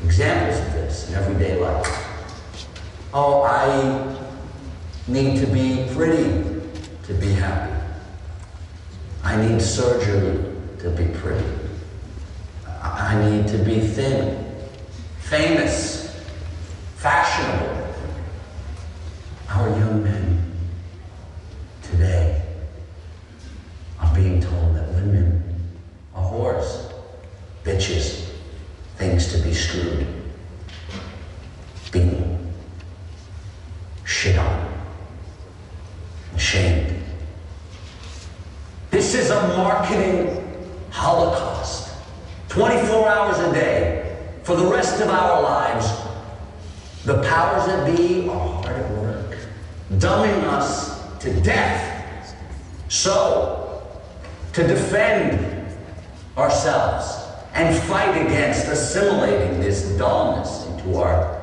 examples of this in everyday life. Oh, I need to be pretty to be happy. I need surgery to be pretty. I need to be thin, famous, fashionable. Our young men today are being told that women are whores, bitches, things to be screwed, beaten, shit on, and shamed. This is a marketing holocaust. 24 hours a day, for the rest of our lives, the powers that be are hard at work, dumbing us to death. So, to defend ourselves and fight against assimilating this dullness into our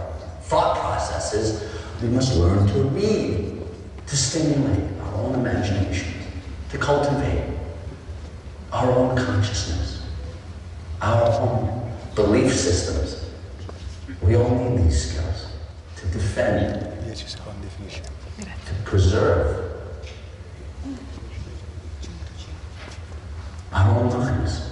thought processes, we must learn to read, to stimulate our own imagination, to cultivate our own consciousness, our own belief systems. We all need these skills to defend, to preserve our own minds.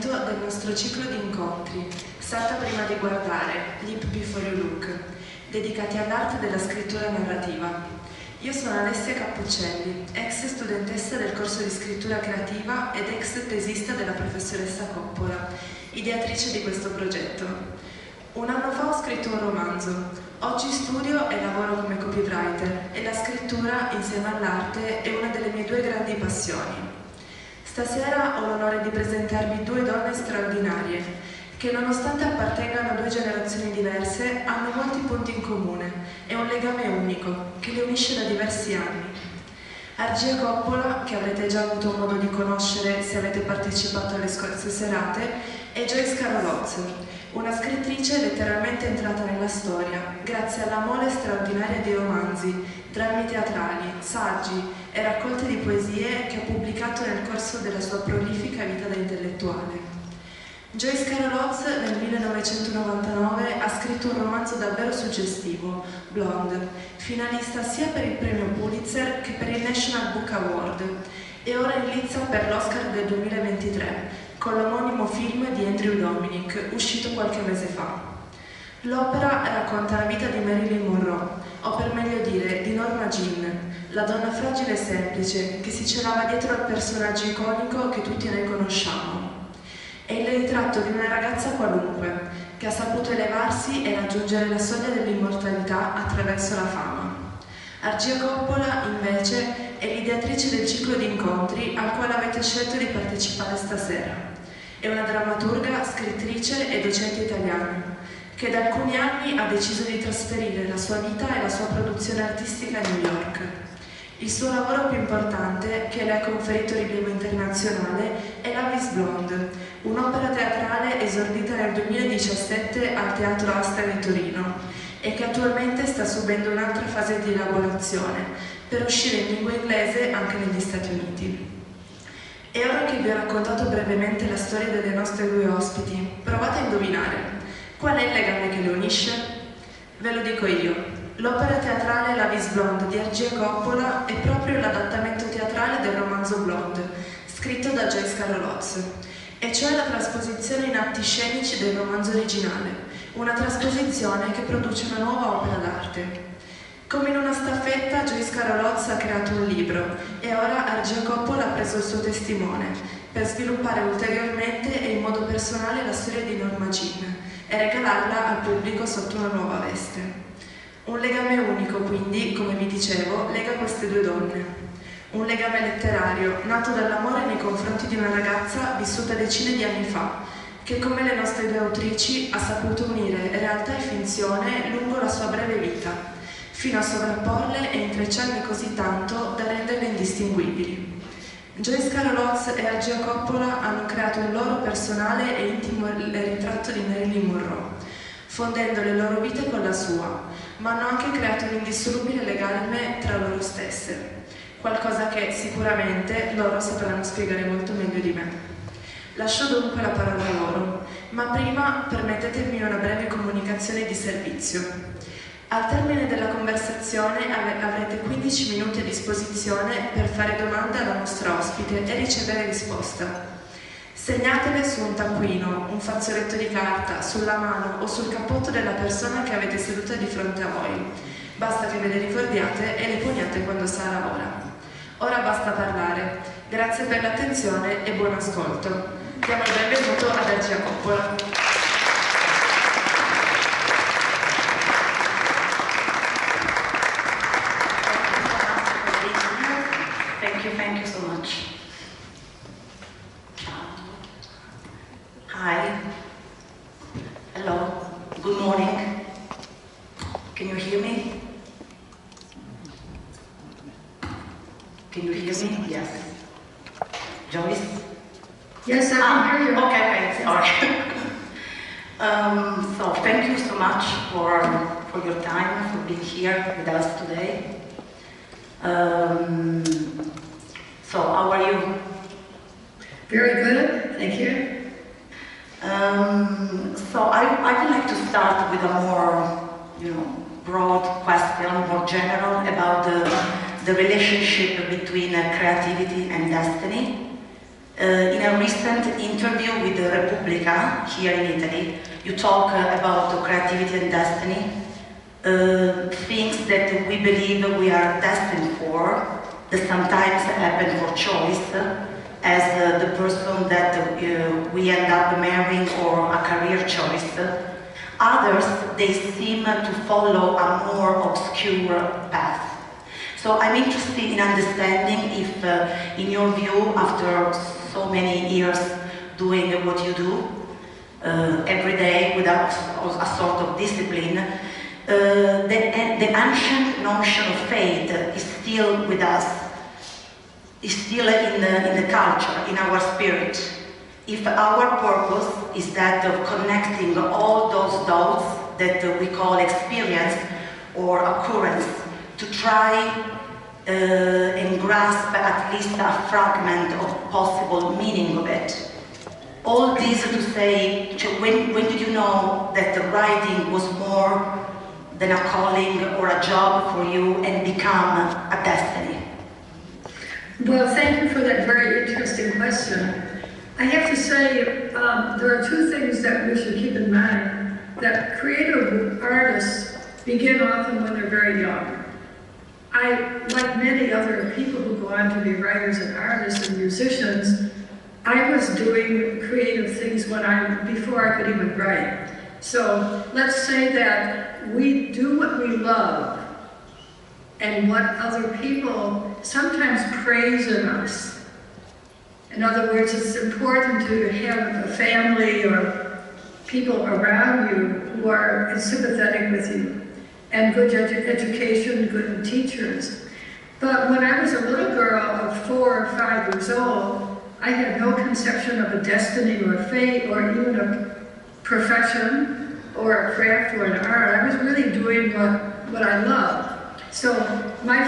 Del nostro ciclo di incontri, Salta Prima di Guardare, Leap Before You Look, dedicati all'arte della scrittura narrativa. Io sono Alessia Cappuccelli, ex studentessa del corso di scrittura creativa ed ex tesista della professoressa Coppola, ideatrice di questo progetto. Un anno fa ho scritto un romanzo. Oggi studio e lavoro come copywriter e la scrittura, insieme all'arte, è una delle mie due grandi passioni. Stasera ho l'onore di presentarvi due donne straordinarie che, nonostante appartengano a due generazioni diverse, hanno molti punti in comune e un legame unico che le unisce da diversi anni. Argia Coppola, che avrete già avuto modo di conoscere se avete partecipato alle scorse serate, e Joyce, una scrittrice letteralmente entrata nella storia grazie alla mole straordinaria di romanzi, drammi teatrali, saggi e raccolte di poesie che ha pubblicato nel corso della sua prolifica vita da intellettuale. Joyce nel 1999 ha scritto un romanzo davvero suggestivo, Blonde, finalista sia per il premio Pulitzer che per il National Book Award, e ora in lizza per l'Oscar del 2023, con l'omonimo film di Andrew Dominic, uscito qualche mese fa. L'opera racconta la vita di Marilyn Monroe, o per meglio dire di Norma Jean, la donna fragile e semplice che si celava dietro al personaggio iconico che tutti noi conosciamo. È il ritratto di una ragazza qualunque, che ha saputo elevarsi e raggiungere la soglia dell'immortalità attraverso la fama. Argia Coppola, invece, è l'ideatrice del ciclo di incontri al quale avete scelto di partecipare stasera. È una drammaturga, scrittrice e docente italiana, che da alcuni anni ha deciso di trasferire la sua vita e la sua produzione artistica a New York. Il suo lavoro più importante, che le ha conferito rilievo internazionale, è Love is Blonde, un'opera teatrale esordita nel 2017 al Teatro Asta di Torino e che attualmente sta subendo un'altra fase di elaborazione per uscire in lingua inglese anche negli Stati Uniti. E ora che vi ho raccontato brevemente la storia delle nostre due ospiti, provate a indovinare. Qual è il legame che le unisce? Ve lo dico io. L'opera teatrale Love is Blonde di Argia Coppola è proprio l'adattamento teatrale del romanzo Blonde, scritto da Joyce, e cioè la trasposizione in atti scenici del romanzo originale, una trasposizione che produce una nuova opera d'arte. Come in una staffetta, Joyce ha creato un libro e ora Argia Coppola ha preso il suo testimone per sviluppare ulteriormente e in modo personale la storia di Norma Jean e regalarla al pubblico sotto una nuova veste. Un legame unico, quindi, come vi dicevo, lega queste due donne. Un legame letterario, nato dall'amore nei confronti di una ragazza vissuta decine di anni fa, che come le nostre due autrici ha saputo unire realtà e finzione lungo la sua breve vita, fino a sovrapporle e intrecciarle così tanto da renderle indistinguibili. Joyce, Oates e Agio Coppola hanno creato un loro personale e intimo ritratto di Marilyn Monroe, fondendo le loro vite con la sua, ma hanno anche creato un indissolubile legame tra loro stesse, qualcosa che sicuramente loro sapranno spiegare molto meglio di me. Lascio dunque la parola a loro, ma prima permettetemi una breve comunicazione di servizio. Al termine della conversazione avrete 15 minuti a disposizione per fare domande alla nostra ospite e ricevere risposta. Segnatele su un taccuino, un fazzoletto di carta, sulla mano o sul cappotto della persona che avete seduta di fronte a voi. Basta che ve le ricordiate e le poniate quando sarà ora. Ora basta parlare. Grazie per l'attenzione e buon ascolto. Diamo il benvenuto ad Agio Coppola. Thank you so much. Hi. Hello. Good morning. Can you hear me? Can you hear me? Yes. Joyce? Yes, I can hear you. Okay, sorry. So thank you so much for your time, for being here with us today. So how are you? Very good, thank you. So I would like to start with a more, broad question, more general about the relationship between creativity and destiny. In a recent interview with the Repubblica here in Italy, you talk about creativity and destiny, things that we believe we are destined for, that sometimes happen for choice, as the person that we end up marrying or a career choice. Others, they seem to follow a more obscure path. So I'm interested in understanding if, in your view, after so many years doing what you do every day with a sort of discipline, the ancient notion of fate is still with us, is still in the culture, in our spirit. If our purpose is that of connecting all those dots that we call experience or occurrence, to try and grasp at least a fragment of possible meaning of it. All this to say, when did you know that writing was more than a calling or a job for you and become a destiny? Well, thank you for that very interesting question. I have to say, there are two things that we should keep in mind. That creative artists begin often when they're very young. Like many other people who go on to be writers and artists and musicians, I was doing creative things before I could even write. So let's say that we do what we love and what other people sometimes praise in us. In other words, it's important to have a family or people around you who are sympathetic with you, and good education, good teachers. But when I was a little girl of 4 or 5 years old, I had no conception of a destiny or fate or even a profession or a craft or an art. I was really doing what I loved. So my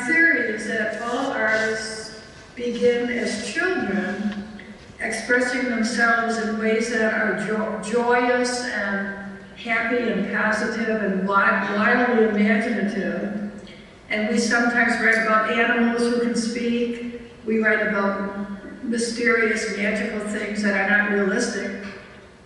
theory is that all artists begin as children expressing themselves in ways that are joyous and happy and positive and wildly imaginative. And we sometimes write about animals who can speak. We write about mysterious, magical things that are not realistic.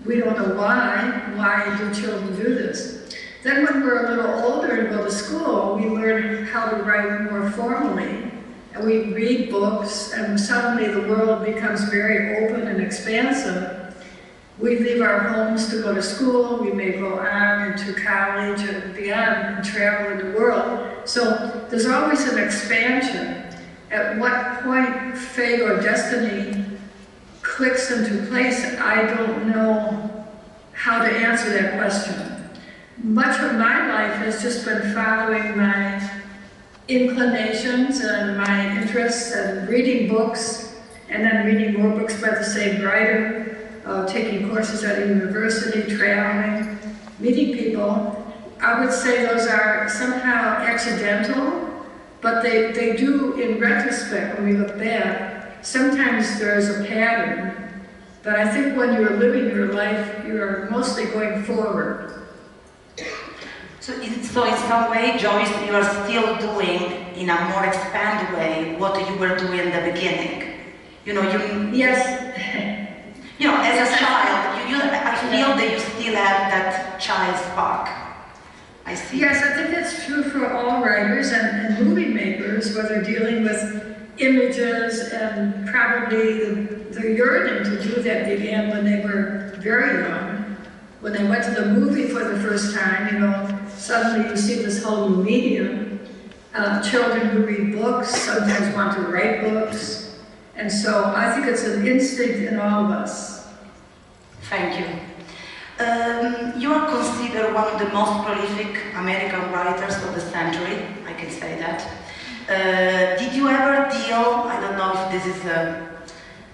We don't know why. Why do children do this? Then when we're a little older and go to school, we learn how to write more formally. And we read books, and suddenly the world becomes very open and expansive. We leave our homes to go to school, we may go on into college and beyond and travel in the world. So there's always an expansion. At what point fate or destiny clicks into place, I don't know how to answer that question. Much of my life has just been following my inclinations and my interests and reading books, and then reading more books by the same writer, taking courses at a university, traveling, meeting people. I would say those are somehow accidental, but they do, in retrospect, when we look back, sometimes there's a pattern. But I think when you're living your life, you're mostly going forward. So in some way, Joyce, you are still doing, in a more expanded way, what you were doing in the beginning. You know, Yes. You know, as a child, I feel that you still have that child spark. I see. Yes, I think that's true for all writers and movie makers, whether dealing with images, and probably the yearning to do that began when they were very young. When they went to the movie for the first time, you know, suddenly you see this whole new medium. Children who read books sometimes want to write books. And so I think it's an instinct in all of us. Thank you. You are considered one of the most prolific American writers of the century, I can say that. Did you ever deal, I don't know if this is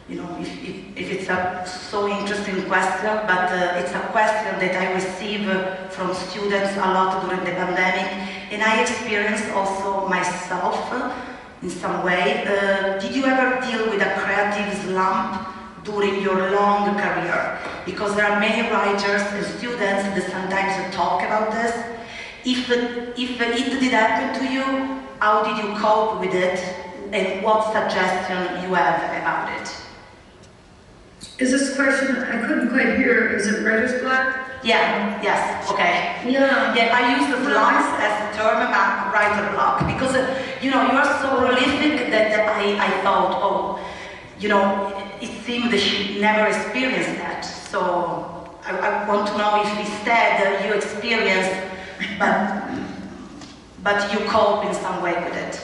you know, if it's a so interesting question, but it's a question that I receive from students a lot during the pandemic, and I experienced also myself in some way. Did you ever deal with a creative slump during your long career? Because there are many writers and students that sometimes talk about this. If it did happen to you, how did you cope with it, and what suggestion you have about it? Is this question, I couldn't quite hear, is it writer's block? Yeah, yes, okay. Yeah. Yeah, I use the slumps as a term, writer block, because, you know, you are so prolific that I thought, oh, you know, it seemed that she never experienced that. So I want to know if instead you experienced, but you cope in some way with it.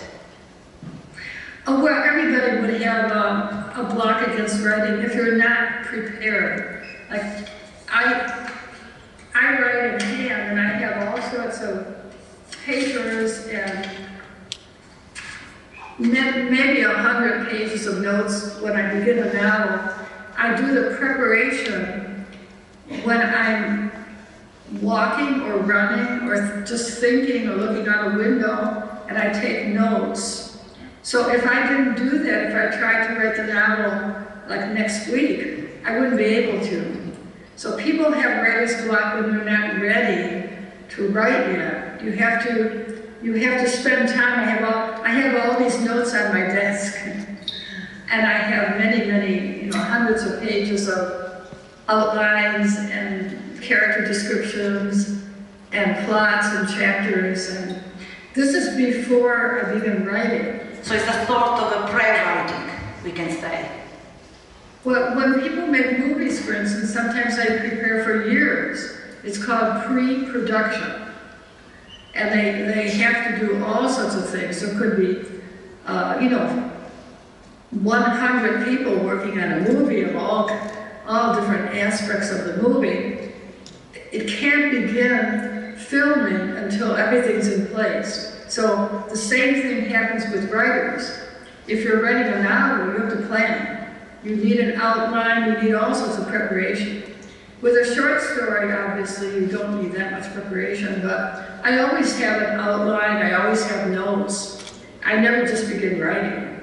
Oh, well, everybody would have a block against writing if you're not prepared. Like, I write in hand, and I have all sorts of papers and maybe 100 pages of notes when I begin a novel. I do the preparation when I'm walking or running or just thinking or looking out a window, and I take notes. So if I didn't do that, if I tried to write the novel like next week, I wouldn't be able to. So people have writer's block when they're not ready to write yet. You have to spend time. I have all these notes on my desk, and I have many, you know, hundreds of pages of outlines and character descriptions and plots and chapters. And this is before I begin writing. So it's a sort of a pre-writing, we can say. Well, when people make movies, for instance, sometimes they prepare for years. It's called pre-production. And they have to do all sorts of things. There could be, you know, 100 people working on a movie of all different aspects of the movie. It can't begin filming until everything's in place. So the same thing happens with writers. If you're writing a novel, you have to plan. You need an outline, you need all sorts of preparation. With a short story, obviously, you don't need that much preparation, but I always have an outline, I always have notes. I never just begin writing.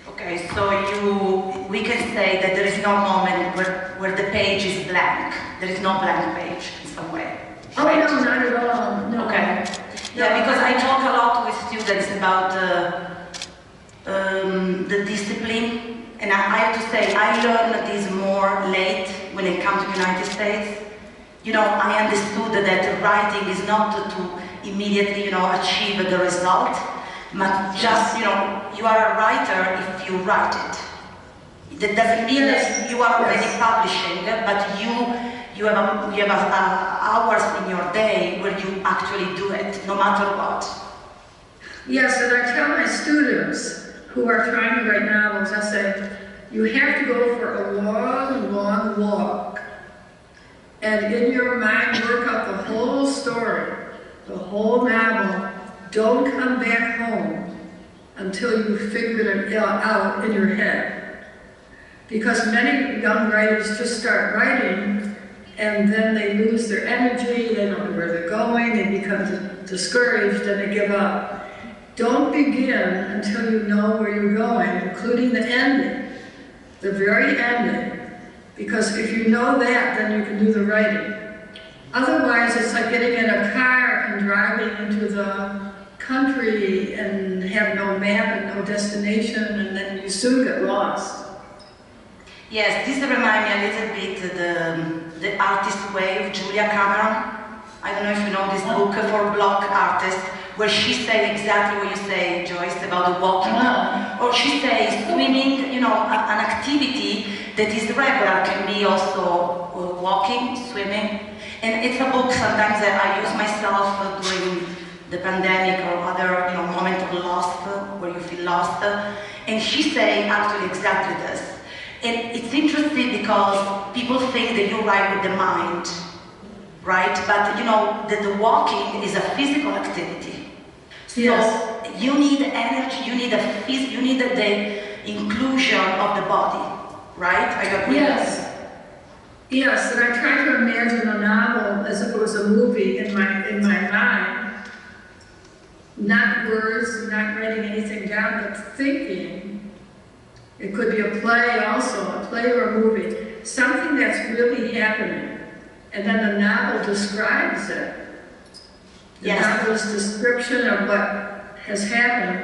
Okay, so we can say that there is no moment where the page is blank. There is no blank page in some way. Oh, right? no, not at all. No. Okay. Yeah, because I talk a lot with students about the discipline, and I have to say I learned this more late when it comes to the United States. You know, I understood that writing is not to immediately, you know, achieve the result, but just, you know, you are a writer if you write it. That doesn't mean that you are already publishing, but you have hours in your day where you actually do it, no matter what. Yes, and I tell my students who are trying to write novels, I say, you have to go for a long, long walk, and in your mind work out the whole story, the whole novel. don't come back home until you've figured it out in your head. Because many young writers just start writing and then they lose their energy, they don't know where they're going, they become discouraged and they give up. Don't begin until you know where you're going, including the ending, the very ending. Because if you know that, then you can do the writing. Otherwise, it's like getting in a car and driving into the country and have no map and no destination, and then you soon get lost. Yes, this reminds me a little bit the Artist's Way of Julia Cameron. I don't know if you know this book for block artists, where she said exactly what you say, Joyce, about the walking. Or she says swimming, you know, an activity that is regular can be also walking, swimming. And it's a book sometimes that I use myself during the pandemic or other, you know, moment of lost, where you feel lost. And she say actually exactly this. And it's interesting because people think that you write with the mind, right? But you know that the walking is a physical activity. Yes. So you need energy, you need the inclusion of the body, right? Are you agree? Yes. Yes, and I try to imagine a novel as if it was a movie in my mind. Not words, not writing anything down, but thinking. It could be a play also, a play or a movie. Something that's really happening. And then the novel describes it. The novel's description of what has happened.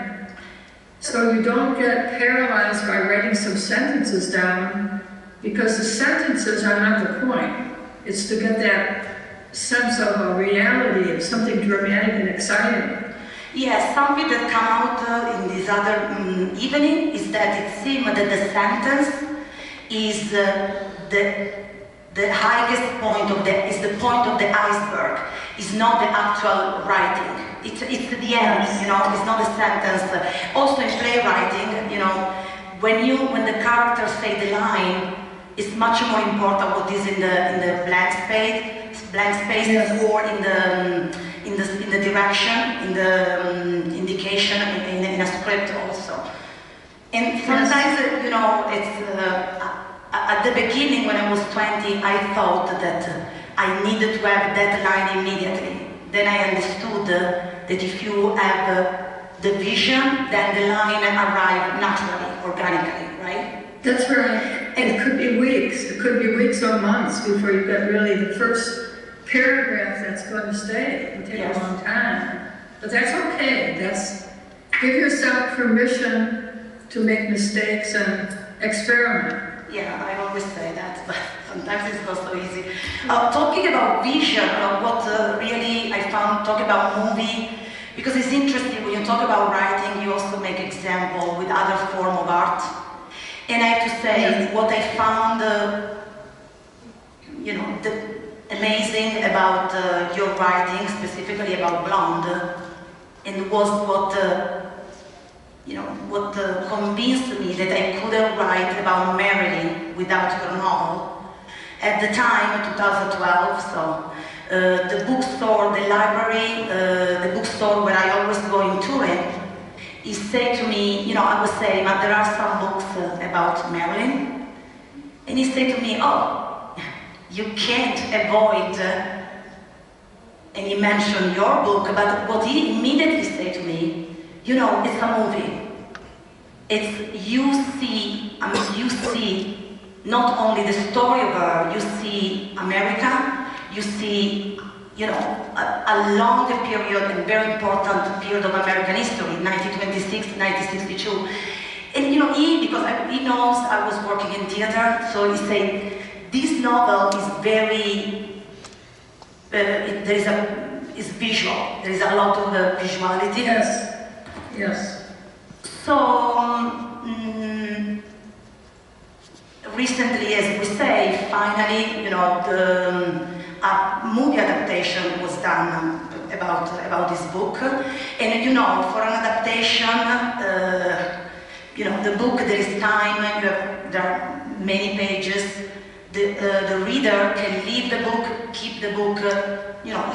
So you don't get paralyzed by writing some sentences down, because the sentences are not the point. It's to get that sense of a reality, of something dramatic and exciting. Yes, something that come out in this other evening is that it seems that the sentence is the highest point of the point of the iceberg. It's not the actual writing. It's the end, you know. It's not the sentence. Also in playwriting, you know, when the characters say the line, it's much more important what is in the blank spaces, or in the direction, in the indication, in a script also. And sometimes, you know, it's at the beginning when I was 20, I thought that I needed to have that line immediately. Then I understood that if you have the vision, then the line arrives naturally, organically, right? That's right. And it could be weeks. It could be weeks or months before you get really the first paragraph that's going to stay. It will take a long time. But that's okay. Give yourself permission to make mistakes and experiment. Yeah, I always say that, but sometimes it's not so easy. Talking about vision, what really I found, talk about movie, because it's interesting when you talk about writing, you also make example with other form of art. And I have to say, what I found, you know, amazing about your writing, specifically about Blonde, and was what, you know, what convinced me that I couldn't write about Marilyn without her novel. At the time, 2012, so the bookstore, the library, the bookstore where I always go in Turin, he said to me, you know, I was saying, but there are some books about Marilyn, and he said to me, oh, you can't avoid, and he mentioned your book, but what he immediately said to me, you know, it's a movie. It's, you see not only the story of her, you see America, you see, you know, a long period and very important period of American history, 1926, 1962. And you know, because he knows I was working in theater, so he said, this novel is very, it's visual, there is a lot of visuality. Yes, yes. So, recently, as we say, finally, you know, a movie adaptation was done about this book, and you know, for an adaptation, you know, the book, there is time, there are many pages, the reader can leave the book, keep the book,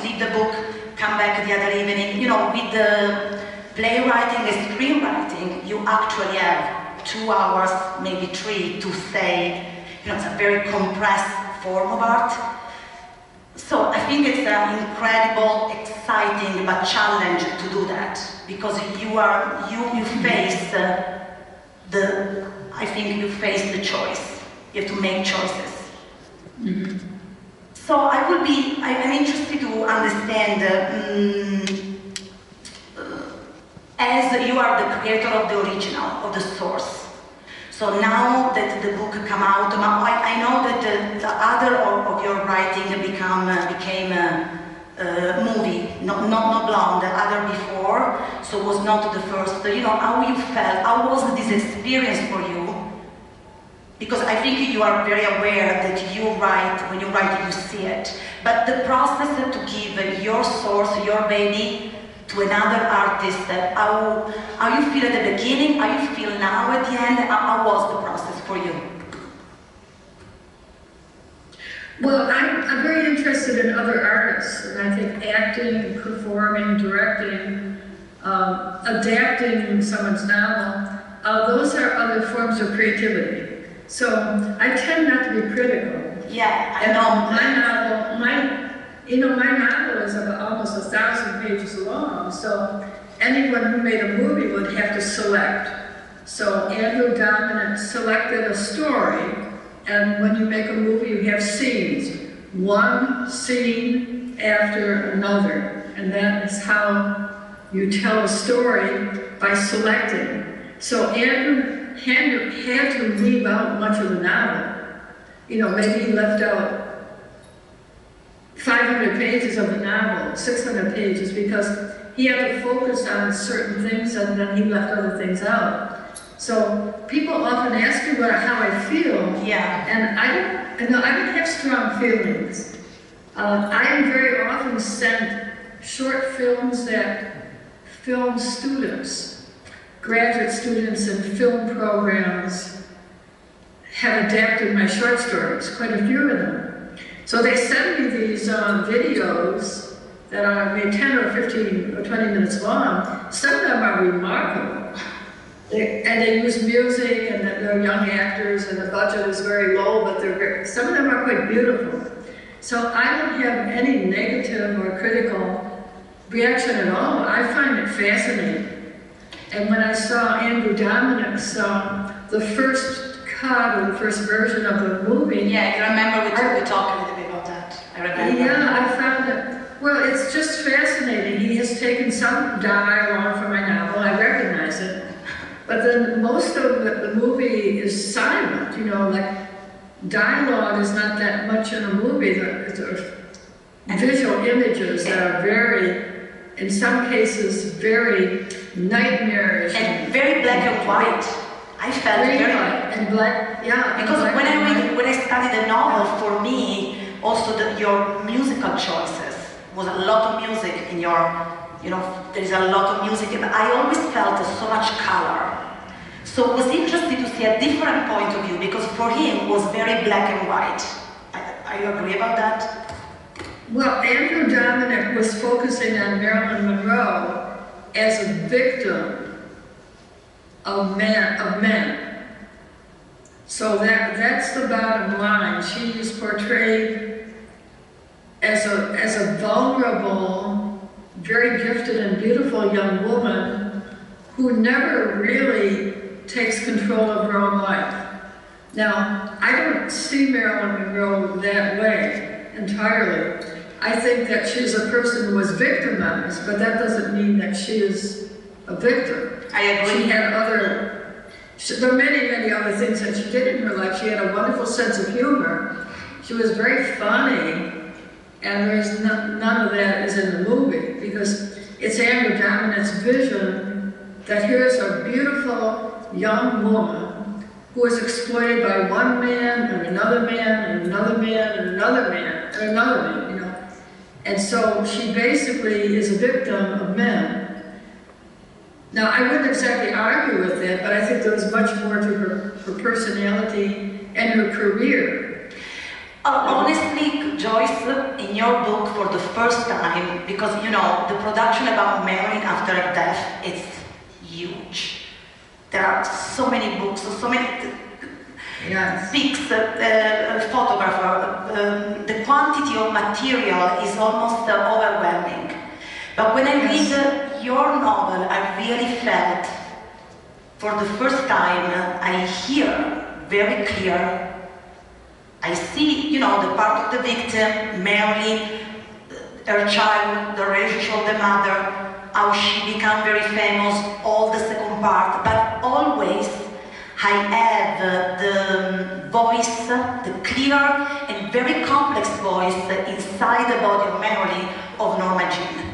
leave the book, come back the other evening. With the playwriting and screenwriting, you actually have 2 hours, maybe 3, to say, it's a very compressed form of art. So I think it's an incredible, exciting, but challenge to do that, because you face you face the choice. You have to make choices. Mm-hmm. So I'm interested to understand, as you are the creator of the original, of the source. So now that the book come out, I know that the other of your writing became a movie, not Blonde, the other before, so was not the first. How you felt, how was this experience for you? Because I think you are very aware that when you write, you see it. But the process to give your source, your baby, to another artist, how you feel at the beginning, how you feel now at the end, how was the process for you? Well, I'm very interested in other artists, and I think acting, performing, directing, adapting someone's novel, those are other forms of creativity. So I tend not to be critical. Yeah, I know. My novel is about almost 1,000 pages long, so anyone who made a movie would have to select. So Andrew Dominic selected a story, and when you make a movie, you have scenes, one scene after another, and that is how you tell a story, by selecting. So Andrew had to leave out much of the novel. Maybe he left out 500 pages of the novel, 600 pages, because he had to focus on certain things and then he left other things out. So people often ask me how I feel, and I don't have strong feelings. I am very often sent short films that film students, graduate students in film programs have adapted my short stories, quite a few of them. So they send me these videos that are maybe 10 or 15 or 20 minutes long. Some of them are remarkable. They use music, and they're young actors, and the budget is very low, but some of them are quite beautiful. So I don't have any negative or critical reaction at all. I find it fascinating. And when I saw Andrew Dominic's the first cut or the first version of the movie. Yeah, I remember we talked a little bit about that. I remember. Yeah, I found it. Well, it's just fascinating. He has taken some dialogue from my novel. I recognize it. But then most of the movie is silent. Like dialogue is not that much in a movie. There are visual images that are very, in some cases, very nightmarish. And very black and white. I felt very and black, yeah. Because when I studied the novel, for me, also your musical choices was a lot of music in your, there is a lot of music, and I always felt so much color. So it was interesting to see a different point of view, because for him it was very black and white. Are you agree about that? Well, Andrew Dominic was focusing on Marilyn Monroe as a victim of men. So that's the bottom line. She is portrayed as a vulnerable, very gifted and beautiful young woman who never really takes control of her own life. Now, I don't see Marilyn Monroe that way entirely. I think that she's a person who was victimized, but that doesn't mean that she is a victim. I agree. She had there are many, many other things that she did in her life. She had a wonderful sense of humor. She was very funny, and there's none of that is in the movie, because it's Andrew Dominic's vision that here's a beautiful young woman who is exploited by one man and another man and another man and another man and another man, And so she basically is a victim of men. Now, I wouldn't exactly argue with that, but I think there was much more to her personality and her career. Honestly, Joyce, in your book for the first time, because you know, the production about marrying after a death, it's huge. There are so many books, so many pics, photographer, the quantity of material is almost overwhelming. But when I read your novel, I really felt, for the first time, I hear very clear, I see, you know, the part of the victim, Mary, her child, the relationship of the mother, how she became very famous, all the second part, but always I have the voice, the clear and very complex voice inside the body of Mary of Norma Jean.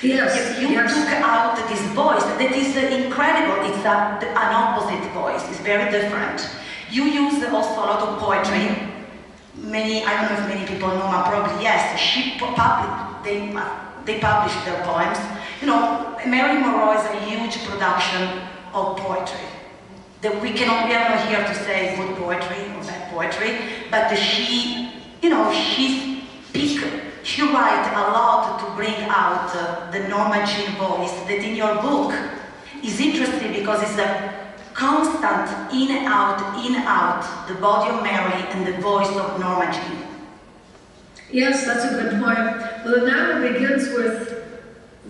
Yes, you took out this voice that is incredible. It's an opposite voice. It's very different. You use also a lot of poetry. Many, I don't know if many people know, but probably yes. They publish their poems. You know, Mary Monroe is a huge production of poetry. That we are not here to say good poetry or bad poetry, but she, you know, she writes a lot to bring out the Norma Jean voice that in your book is interesting because it's a constant in and out, the body of Mary and the voice of Norma Jean. Yes, that's a good point. Well, the novel begins with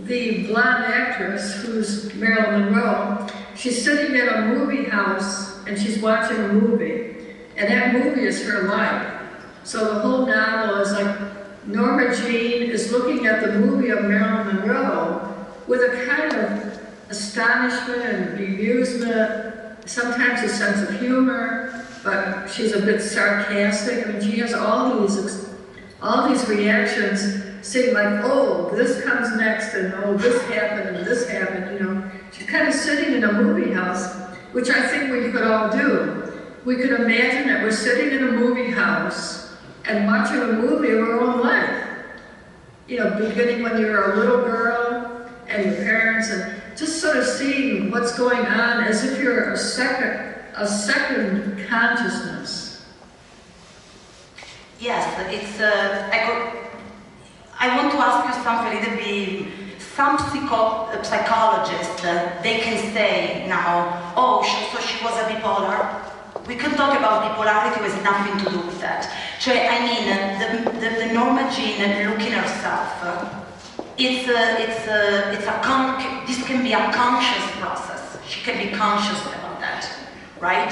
the blonde actress who's Marilyn Monroe. She's sitting in a movie house and she's watching a movie, and that movie is her life. So the whole novel is like Norma Jean is looking at the movie of Marilyn Monroe with a kind of astonishment and bemusement, sometimes a sense of humor, but she's a bit sarcastic. I mean, she has all these reactions, saying like, oh, this comes next, and oh, this happened, and this happened, you know. She's kind of sitting in a movie house, which I think we could all do. We could imagine that we're sitting in a movie house and watching a movie of our own life. You know, beginning when you were a little girl and your parents, and just sort of seeing what's going on as if you're a second consciousness. Yes, it's. I want to ask you something a little bit. Some psychologists, they can say now, oh, so she was a bipolar. We can talk about bipolarity with nothing to do with that. Cioè, I mean, the Norma Jean looking herself, this can be a conscious process. She can be conscious about that, right?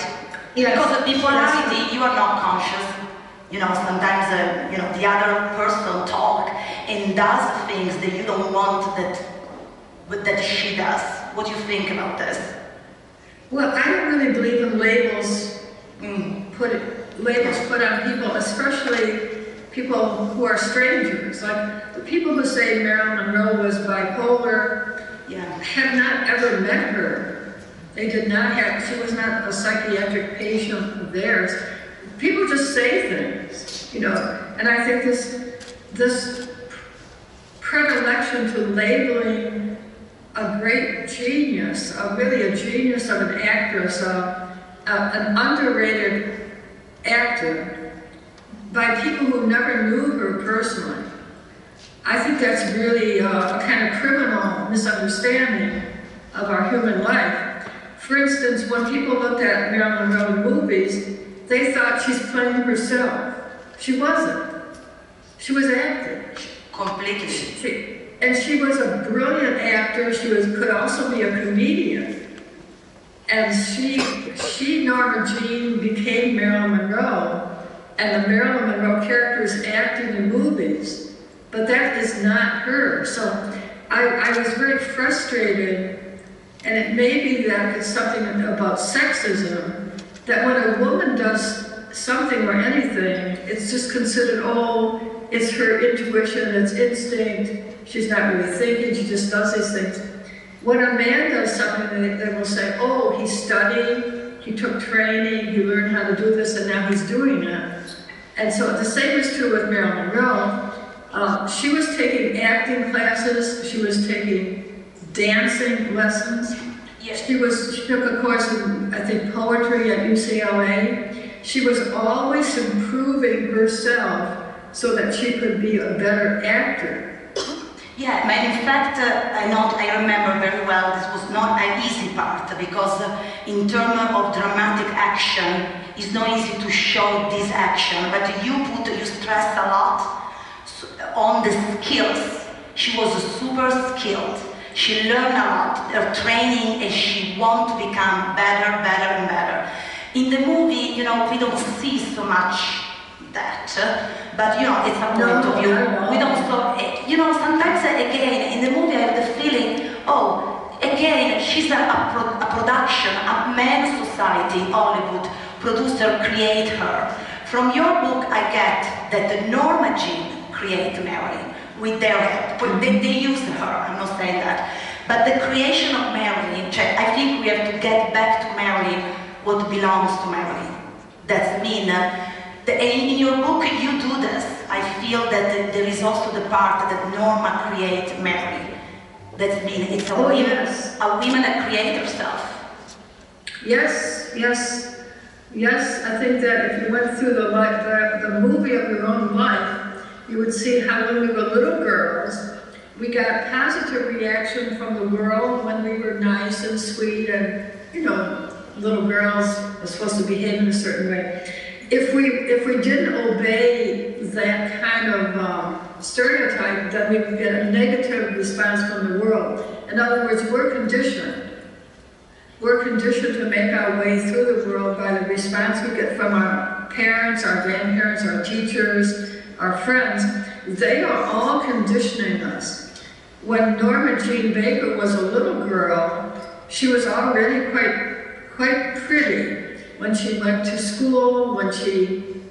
Yes. Because of bipolarity, you are not conscious. You know, sometimes you know, the other person talk and does things that you don't want that she does. What do you think about this? Well, I don't really believe in labels put on people, especially people who are strangers. Like the people who say Marilyn Monroe was bipolar have not ever met her. They did not have, she was not a psychiatric patient of theirs. People just say things, you know, and I think this predilection to labeling a great genius, really a genius of an actress, an underrated actor, by people who never knew her personally. I think that's really a kind of criminal misunderstanding of our human life. For instance, when people looked at Marilyn Monroe in movies, they thought she's playing herself. She wasn't. She was acting. Completely. And she was a brilliant actor. She could also be a comedian. And she Norma Jean, became Marilyn Monroe, and the Marilyn Monroe character is acting in movies. But that is not her. So I was very frustrated, and it may be that it's something about sexism, that when a woman does something or anything, it's just considered, oh, it's her intuition, it's instinct, she's not really thinking, she just does these things. When a man does something, they will say, oh, he studied, he took training, he learned how to do this, and now he's doing it. And so the same is true with Marilyn Monroe. She was taking acting classes, she was taking dancing lessons. Yes. She took a course in, I think, poetry at UCLA. She was always improving herself so that she could be a better actor. Yeah, but in fact, I remember very well, this was not an easy part, because in terms of dramatic action, it's not easy to show this action, but you stress a lot on the skills. She was super skilled. She learned a lot, her training, and she wanted to become better, better, and better. In the movie, we don't see so much that, but it's a point of view. We don't stop. Sometimes again in the movie I have the feeling, again she's a production, a men's society, Hollywood producer create her. From your book I get that the Norma Jean create Marilyn with their help. They use her. I'm not saying that, but the creation of Marilyn. I think we have to get back to Marilyn what belongs to Marilyn. That's mean. In your book you do this. I feel that there is also the part that Norma create Mary. That means it's a woman, yes. A woman that create herself. Yes, yes, yes. I think that if you went through the movie of your own life, you would see how when we were little girls, we got positive reaction from the world when we were nice and sweet, and little girls are supposed to behave in a certain way. If we didn't obey that kind of stereotype, then we would get a negative response from the world. In other words, we're conditioned. We're conditioned to make our way through the world by the response we get from our parents, our grandparents, our teachers, our friends. They are all conditioning us. When Norma Jean Baker was a little girl, she was already quite pretty. When she went to school, when she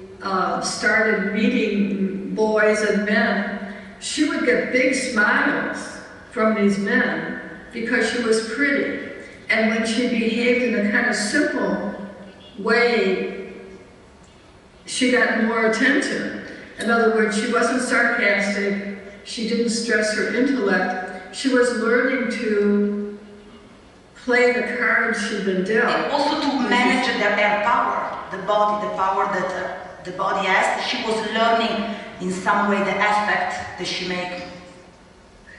started meeting boys and men, she would get big smiles from these men because she was pretty. And when she behaved in a kind of simple way, she got more attention. In other words, she wasn't sarcastic, she didn't stress her intellect, she was learning to play the cards she'd been dealt. And also to manage their power, the power that the body has. She was learning in some way the aspect that she make.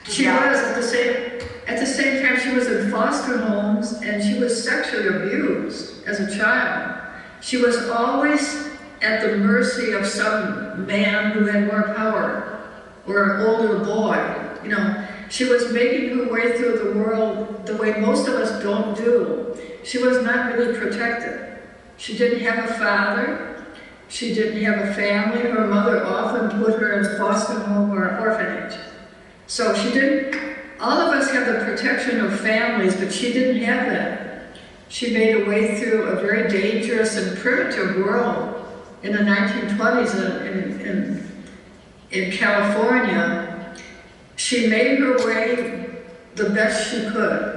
She was at the same time she was in foster homes and she was sexually abused as a child. She was always at the mercy of some man who had more power or an older boy. She was making her way through the world the way most of us don't do. She was not really protected. She didn't have a father. She didn't have a family. Her mother often put her in foster home or orphanage. So she didn't, all of us have the protection of families, but she didn't have that. She made her way through a very dangerous and primitive world in the 1920s in California. She made her way the best she could.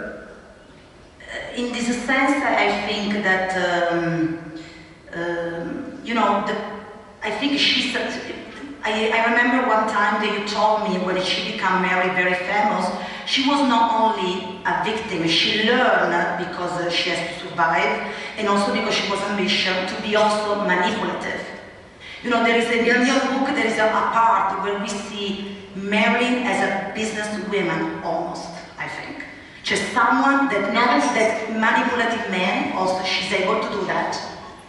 In this sense, I think that, I think she's, I remember one time that you told me when she became Mary very famous, she was not only a victim, she learned because she has to survive, and also because she was ambitious to be also manipulative. There is in your book, there is a part where we see Mary as a businesswoman, almost, I think. Just someone that knows that manipulative man, also she's able to do that.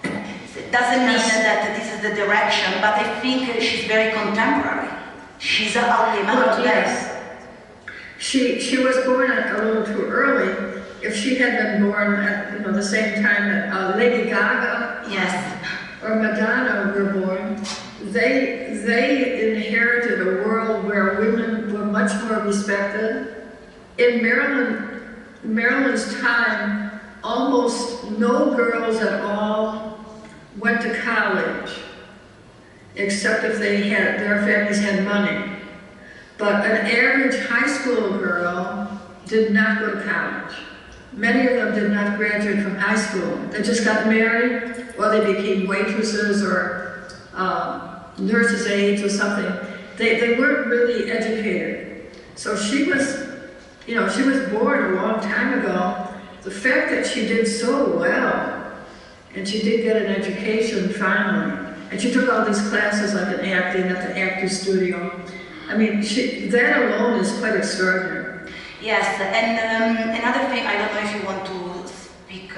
It doesn't mean that this is the direction, but I think she's very contemporary. She's a woman today. Yes. She was born a little too early. If she had been born at the same time that Lady Gaga or Madonna were born, they inherited a world where women were much more respected. In Marilyn's time, almost no girls at all went to college, except if their families had money. But an average high school girl did not go to college. Many of them did not graduate from high school. They just got married, or they became waitresses or nurses' aides or something. They weren't really educated. So she was, she was born a long time ago. The fact that she did so well and she did get an education finally. And she took all these classes like in acting at the actor's studio. I mean, that alone is quite extraordinary. Yes, and another thing, I don't know if you want to speak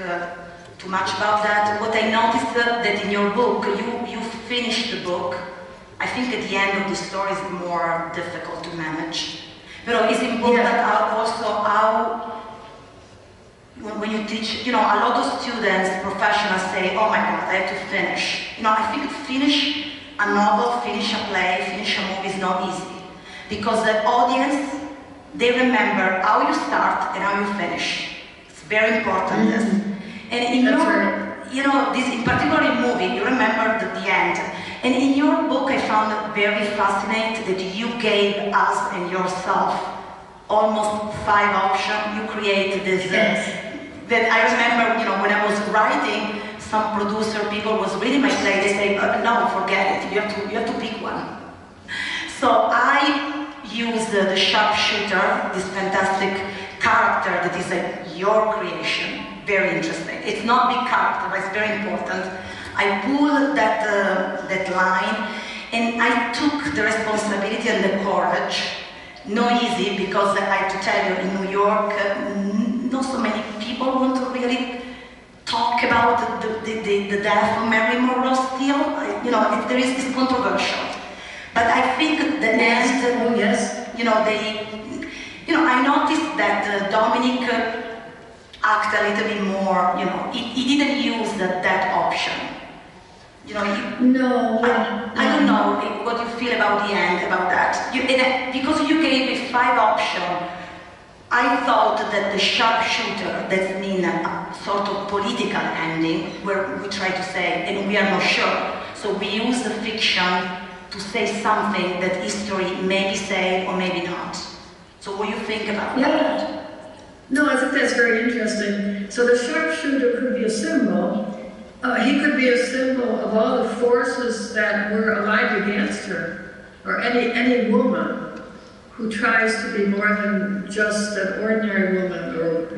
too much about that. What I noticed that in your book, you finished the book. I think at the end of the story is more difficult to manage. But it's important also how, when you teach, a lot of students, professionals say, oh my God, I have to finish. I think finish a novel, finish a play, finish a movie is not easy. Because the audience, they remember how you start and how you finish. It's very important. And in this in particular in movie, you remember the end. And in your book, I found it very fascinating that you gave us and yourself almost 5 options. You created this. That I remember, when I was writing, some producer people was reading my play. They say, no, forget it. You have to pick one. So I used the sharpshooter, this fantastic character that is your creation. Very interesting. It's not big character, but it's very important. I pulled that line, and I took the responsibility and the courage. Not easy, because I have to tell you, in New York, not so many people want to really talk about the death of Mary Monroe still. There is this controversial. But I think the end, I noticed that Dominic acted a little bit more, he didn't use that option. No. I don't know what you feel about the end, about that. Because you gave me 5 options, I thought that the sharpshooter, that means a sort of political ending, where we try to say, and we are not sure. So we use the fiction to say something that history maybe say or maybe not. So what do you think about that? No, I think that's very interesting. So the sharpshooter could be a symbol. He could be a symbol of all the forces that were allied against her, or any woman who tries to be more than just an ordinary woman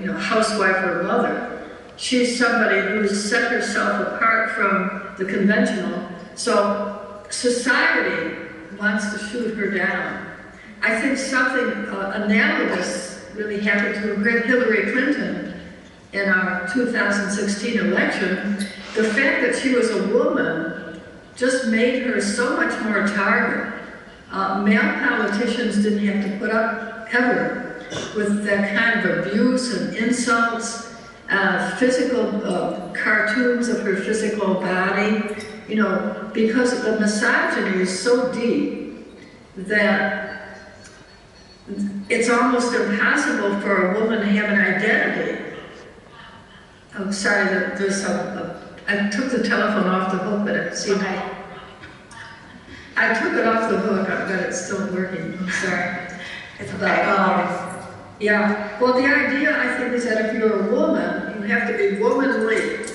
or housewife or mother. She's somebody who's set herself apart from the conventional. So society wants to shoot her down. I think something analogous really happened to Hillary Clinton in our 2016 election. The fact that she was a woman just made her so much more a target. Male politicians didn't have to put up ever with that kind of abuse and insults, physical cartoons of her physical body, because the misogyny is so deep that it's almost impossible for a woman to have an identity. I'm sorry that there's I took the telephone off the hook, but it seemed I took it off the hook, but it's still working. I'm sorry. It's okay. Well, the idea, I think, is that if you're a woman, you have to be womanly,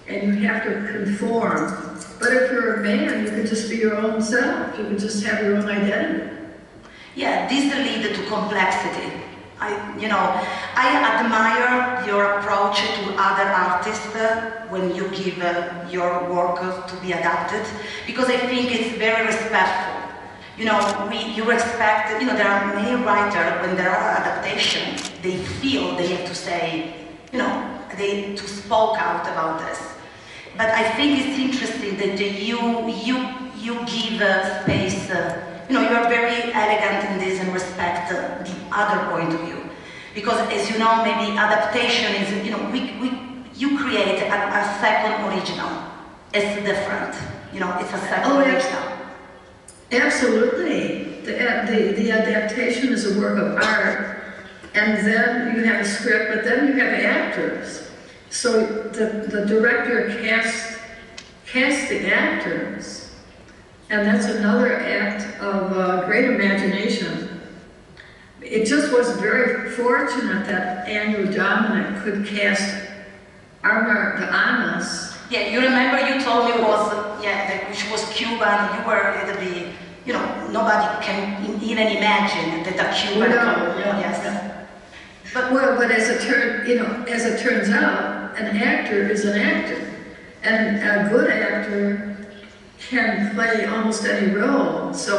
and you have to conform. But if you're a man, you can just be your own self. You can just have your own identity. Yeah, this leads to complexity. I admire your approach to other artists when you give your work to be adapted, because I think it's very respectful. You respect, there are many writers, when there are adaptations, they feel they have to say, they to spoke out about this. But I think it's interesting that you give space, you are very elegant in this and respect the other point of view. Because as you know, maybe adaptation is, you create a second original. It's different, it's a second original. Absolutely. The adaptation is a work of art, and then you have a script, but then you have actors. So the director casts the actors, and that's another act of great imagination. It just was very fortunate that Andrew Dominic could cast Armar de Amas. Yeah, you remember you told me that she was Cuban. You were a little bit, nobody can even imagine that a Cuban. Yes. But as it turns out, an actor is an actor, And a good actor can play almost any role. So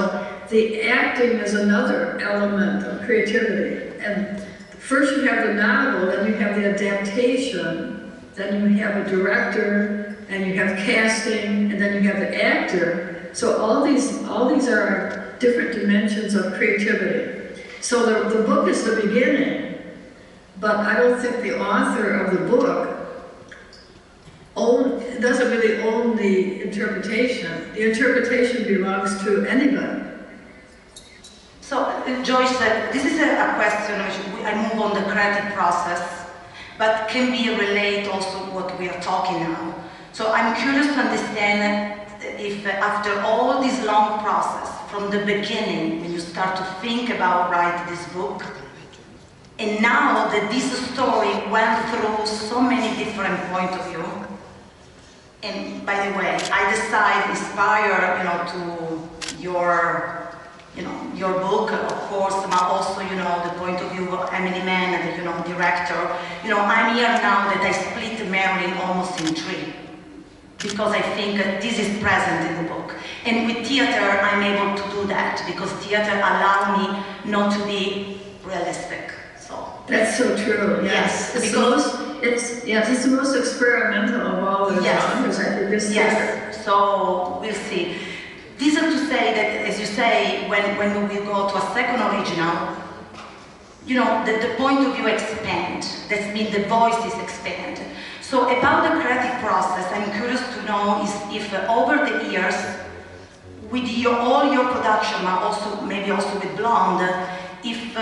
the acting is another element of creativity. And first you have the novel, then you have the adaptation, then you have a director, and you have casting, and then you have the actor. So all these are different dimensions of creativity. So the book is the beginning, but I don't think the author of the book doesn't really own the interpretation. The interpretation belongs to anybody. So, Joyce, this is a question which I move on the creative process, but can be relate also what we are talking now. So I'm curious to understand if after all this long process, from the beginning, when you start to think about writing this book, and now that this story went through so many different points of view, and by the way, I decided, inspired, to your book, of course, but also, the point of view of Emily Mann, the director. I'm here now that I split Marilyn almost in three, because I think this is present in the book. And with theater, I'm able to do that, because theater allows me not to be realistic. So that's so true. Yes, it's the most experimental of all the genres. I think this theater. So we'll see. This is to say that, as you say, when we go to a second original, the point of view expand. That means the voices expand. So about the creative process, I'm curious to know if over the years, with all your production, but also maybe also with Blonde, if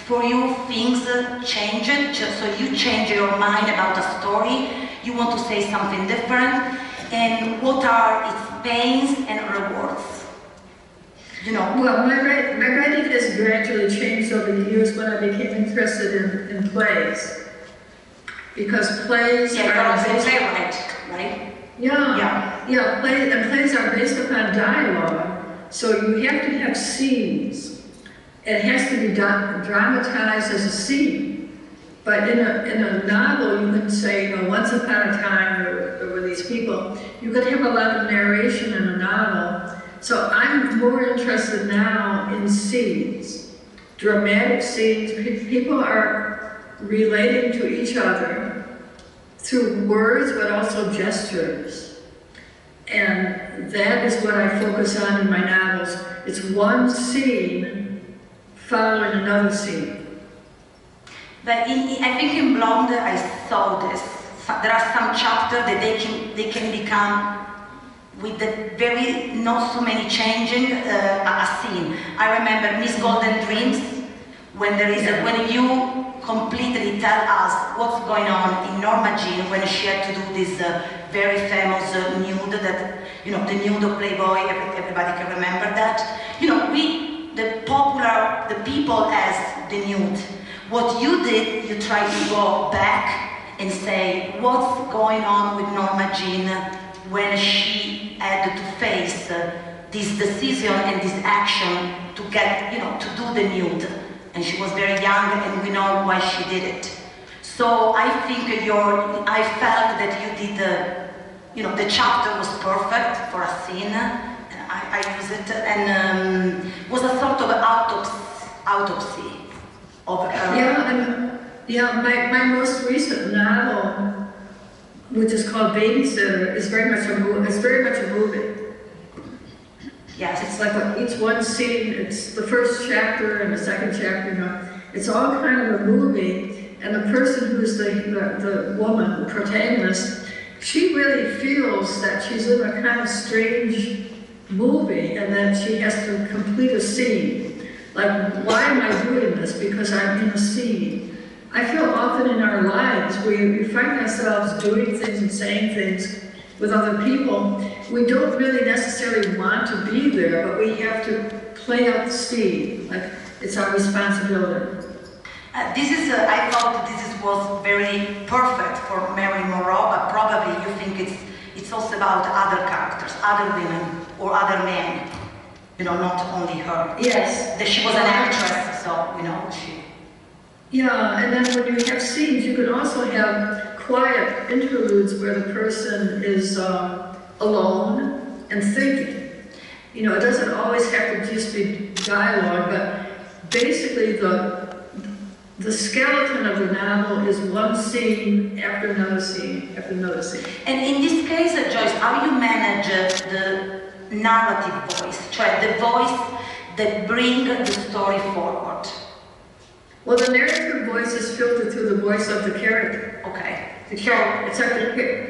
for you things changed, so you change your mind about a story, you want to say something different, and what are its pains and rewards? Well, my writing has gradually changed over the years when I became interested in plays. Because plays are based right? Plays are based upon dialogue, so you have to have scenes. It has to be dramatized as a scene. But in a novel, you can say, once upon a time there were these people. You could have a lot of narration in a novel. So I'm more interested now in scenes, dramatic scenes. People are relating to each other through words, but also gestures. And that is what I focus on in my novels. It's one scene following another scene. But I think in Blonde I saw this. There are some chapters that they can become, with the very not so many changing, a scene. I remember Miss Golden Dreams, when when you completely tell us what's going on in Norma Jean when she had to do this very famous nude that, the nude of Playboy, everybody can remember that. The people as the nude. What you did, you tried to go back and say, what's going on with Norma Jean when she had to face this decision and this action to get, to do the nude. And she was very young, and we know why she did it. So I think I felt that you did, the chapter was perfect for a scene. I use it, and was a sort of autopsy of her. My most recent novel, which is called Babysitter, is very much a movie. Yes. It's like each one scene, it's the first chapter and the second chapter, It's all kind of a movie, and the person who's the woman, the protagonist, she really feels that she's in a kind of strange movie and that she has to complete a scene. Like, why am I doing this? Because I'm in a scene. I feel often in our lives we find ourselves doing things and saying things with other people. We don't really necessarily want to be there, but we have to play out the scene. Like, it's our responsibility. I thought this was very perfect for Marilyn Monroe, but probably you think it's also about other characters, other women, or other men. Not only her. Yes. That she was an actress, so, she... Yeah, and then when you have scenes, you can also have quiet interludes where the person is alone and thinking. You know, it doesn't always have to just be dialogue, but basically the skeleton of the novel is one scene after another scene after another scene. And in this case, Joyce, how you manage the narrative voice, cioè the voice that brings the story forward? Well, the narrative voice is filtered through the voice of the character. Okay.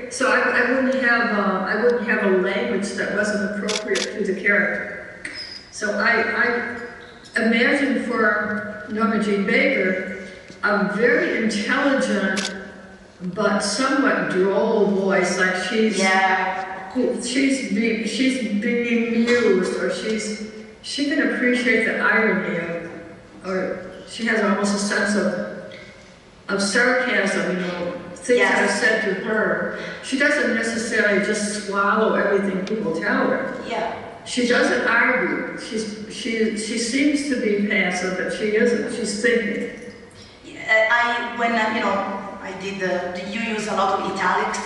So I wouldn't have a language that wasn't appropriate to the character. So I imagine for Norma Jean Baker a very intelligent but somewhat droll voice, like she's being amused, or she can appreciate the irony of, or she has almost a sense of sarcasm, you know, things that are said to her. She doesn't necessarily just swallow everything people tell her. Yeah. She doesn't argue. She seems to be passive, but she isn't. She's thinking. You use a lot of italics.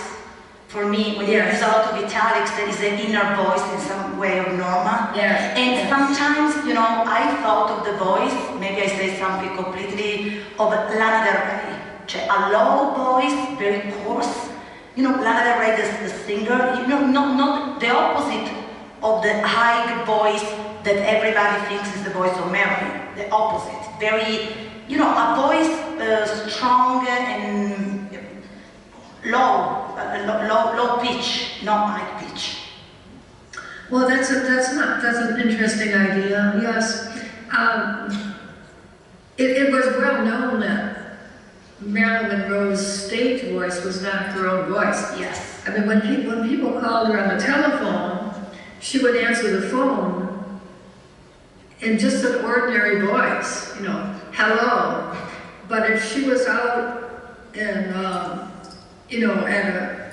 For me, when you use a lot of italics, there is an inner voice in some way of Norma. Yes. And sometimes, you know, I thought of the voice, maybe I say something completely, of Lana Del Rey. Cioè, a low voice, very coarse. You know, Lana Del Rey, the singer, you know, not the opposite of the high voice that everybody thinks is the voice of Mary. The opposite. Very, you know, a voice strong and low pitch, not high pitch. Well, that's an interesting idea. Yes, it was well known that Marilyn Monroe's stage voice was not her own voice. Yes. I mean, when people called her on the telephone, she would answer the phone in just an ordinary voice, you know, hello. But if she was out in, you know, at a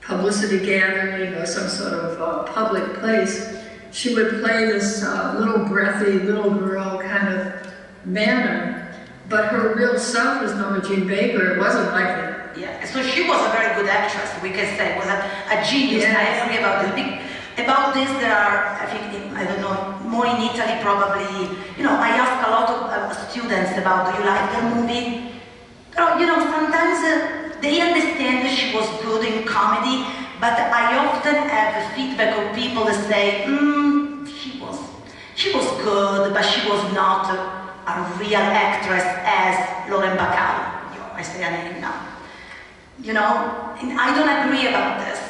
publicity gathering or some sort of public place, she would play this little breathy, little girl kind of manner. But her real self was Norma Jean Baker. It wasn't like that. Yeah, so she was a very good actress, we can say, was a genius. Yes. I agree about this. About this, there are, I think, I don't know, more in Italy probably. You know, I ask a lot of students about, do you like the movie? But, you know, sometimes they understand that she was good in comedy, but I often have the feedback of people that say, she was good, but she was not a real actress as Lauren Bacall. You know, I say her name now. You know, and I don't agree about this.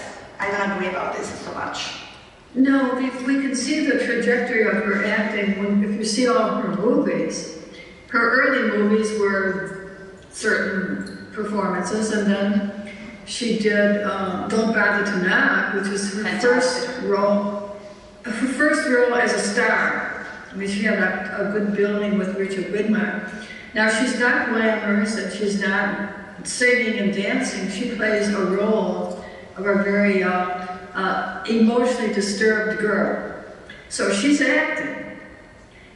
I don't agree about this so much. No, we can see the trajectory of her acting if you see all of her movies. Her early movies were certain performances, and then she did Don't Bother to Knock, which was her first role as a star. I mean, she had a good building with Richard Widmark. Now, she's not glamorous and she's not singing and dancing. She plays a role of a very emotionally disturbed girl. So she's acting.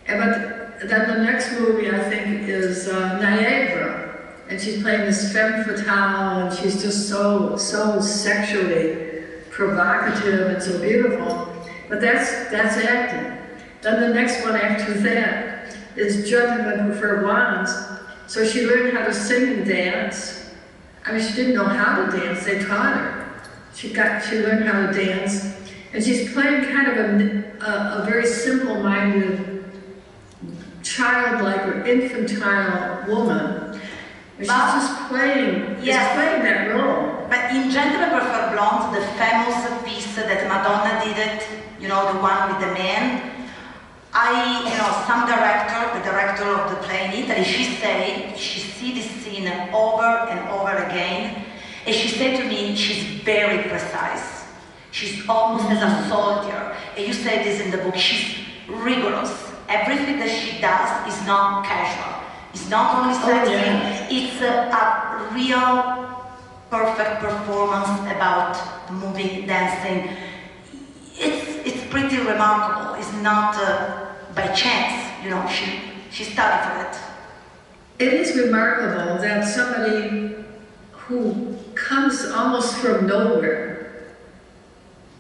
But then the next movie, I think, is Niagara. And she's playing this femme fatale, and she's just so sexually provocative and so beautiful. But that's acting. Then the next one after that is Gentlemen Who Wear Wands. So she learned how to sing and dance. I mean, she didn't know how to dance, they taught her. She learned how to dance. And she's playing kind of a very simple-minded, childlike or infantile woman. She's just playing, playing that role. But in Gentlemen Prefer Blondes, the famous piece that Madonna did it, you know, the one with the man, the director of the play in Italy, she see this scene over and over again, and she said to me, she's very precise. She's almost as a soldier. And you say this in the book, she's rigorous. Everything that she does is not casual. It's not only sexy, it's a real perfect performance about moving, dancing. It's pretty remarkable. It's not by chance, you know, she studied for it. It is remarkable that somebody who comes almost from nowhere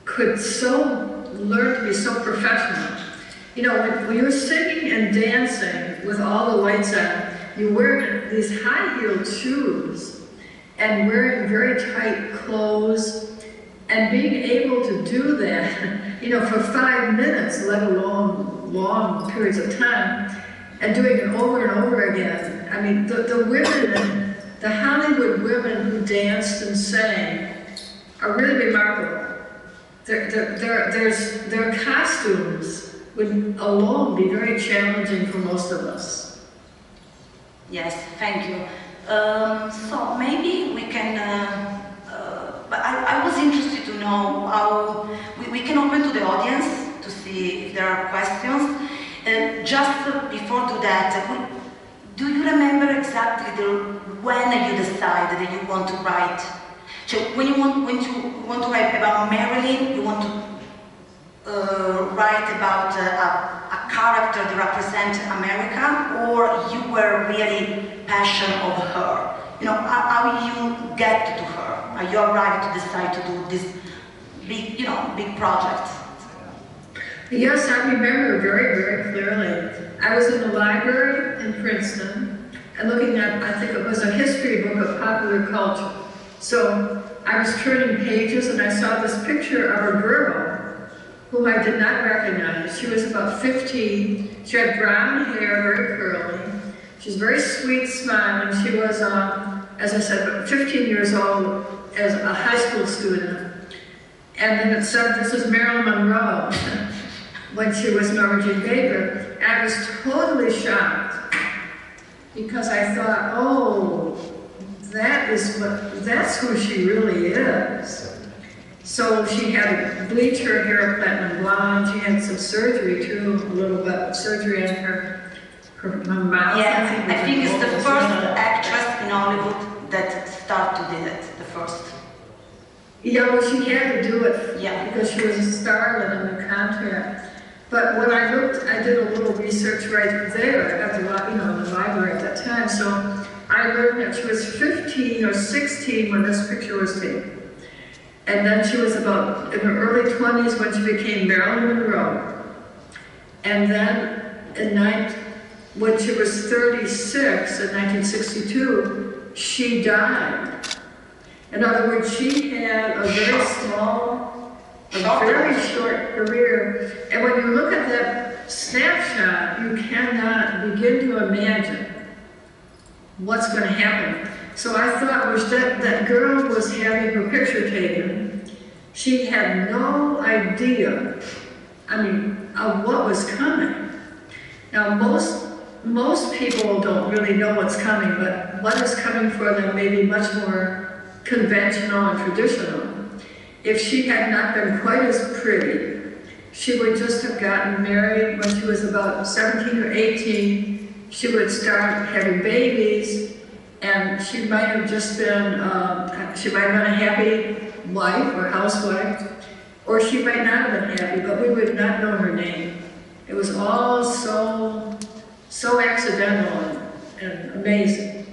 could learn to be so professional. You know, when you're singing and dancing with all the lights on, you're wearing these high-heeled shoes and wearing very tight clothes, and being able to do that, you know, for 5 minutes, let alone long periods of time, and doing it over and over again. I mean, the women, the Hollywood women who danced and sang are really remarkable. Their costumes would alone be very challenging for most of us. Yes, thank you. So maybe we can, but I was interested to know how we can open to the audience to see if there are questions. Just before do that, do you remember exactly when you decided that you want to write? So when you want to write about Marilyn, you want to write about a character that represents America, or you were really passionate of her? You know, how you get to her? How you arrived to decide to do this big, big project? Yes, I remember very, very clearly. I was in the library in Princeton and looking at, I think it was a history book of popular culture. So I was turning pages and I saw this picture of a girl whom I did not recognize. She was about 15. She had brown hair, very curly. She's very sweet, smiling. She was, as I said, about 15 years old as a high school student. And then it said, this is Marilyn Monroe, when she was Norma Jean Baker. And I was totally shocked because I thought, oh, that's who she really is. So she had bleached her hair platinum blonde. She had some surgery too, a little bit of surgery on her mouth. Yeah, I think it's the first actress in Hollywood that started to do it, the first. Yeah, well, she had to do it because she was a starlet in the contract. But when I looked, I did a little research right there at the, in the library at that time. So I learned that she was 15 or 16 when this picture was taken. And then she was about in her early 20s when she became Marilyn Monroe. And then when she was 36 in 1962, she died. In other words, she had a very small, very short career. And when you look at that snapshot, you cannot begin to imagine what's going to happen. So I thought that girl was having her picture taken. She had no idea, of what was coming. Now, most people don't really know what's coming, but what is coming for them may be much more conventional and traditional. If she had not been quite as pretty, she would just have gotten married when she was about 17 or 18. She would start having babies, and she might have just been, she might have been a happy wife or housewife, or she might not have been happy, but we would not know her name. It was all so accidental and amazing.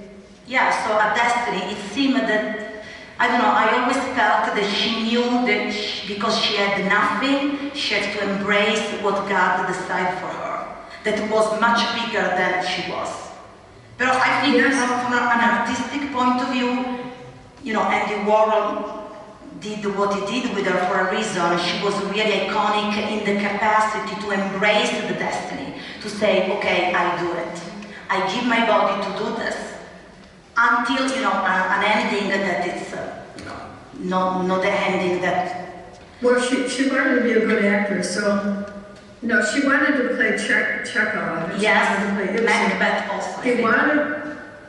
Yeah, so a destiny. It seemed that, I don't know, I always felt that she knew that because she had nothing, she had to embrace what God decided for her. That was much bigger than she was. But I think from an artistic point of view, Andy Warhol did what he did with her for a reason. She was really iconic in the capacity to embrace the destiny, to say, okay, I do it. I give my body to do this. Until, an ending that it's not the ending that... Well, she wanted to be a good actress, so, she wanted to play Chekhov. Yes, Macbeth also.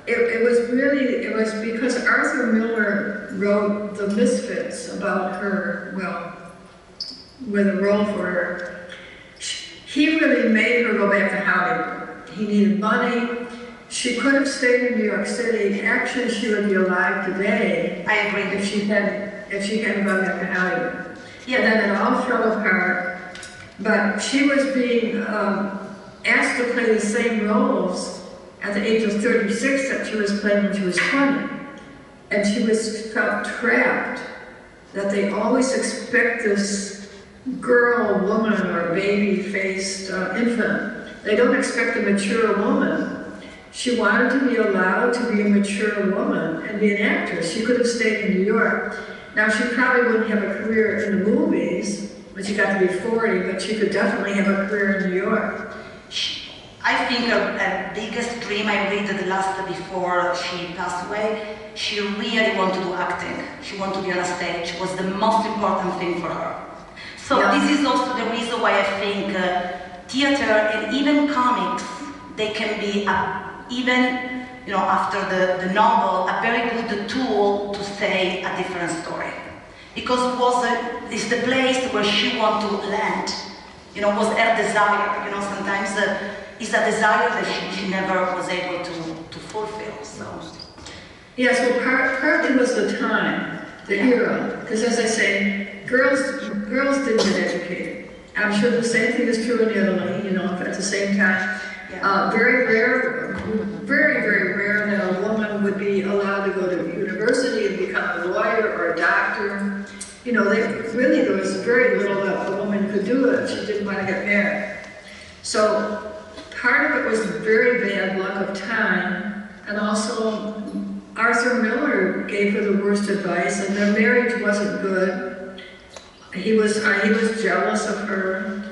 It was because Arthur Miller wrote The Misfits about her, with a role for her. He really made her go back to Hollywood. He needed money. She could have stayed in New York City. Actually, she would be alive today. I agree. If she hadn't gone back to Hollywood. Yeah. And then it all fell apart. But she was being asked to play the same roles at the age of 36 that she was playing when she was 20. and she felt trapped, that they always expect this girl, woman, or baby-faced infant. They don't expect a mature woman. She wanted to be allowed to be a mature woman and be an actress. She could have stayed in New York. Now, she probably wouldn't have a career in the movies when she got to be 40, but she could definitely have a career in New York. I think her biggest dream, I read the last before she passed away, she really wanted to do acting. She wanted to be on a stage. It was the most important thing for her. So this is also the reason why I think theater and even comics, they can be, even after the novel, a very good tool to say a different story. Because it's the place where she wanted to land. Was her desire. Sometimes it's a desire that she never was able to fulfill. So. Yes, well, partly was the time, the era. Because as I say, girls didn't get educated. I'm sure the same thing is true in Italy, at the same time. Very rare, very, very rare that a woman would be allowed to go to university and become a lawyer or a doctor. There was very little that a woman could do if she didn't want to get married. So part of it was very bad luck of time, and also Arthur Miller gave her the worst advice, and their marriage wasn't good. He was jealous of her.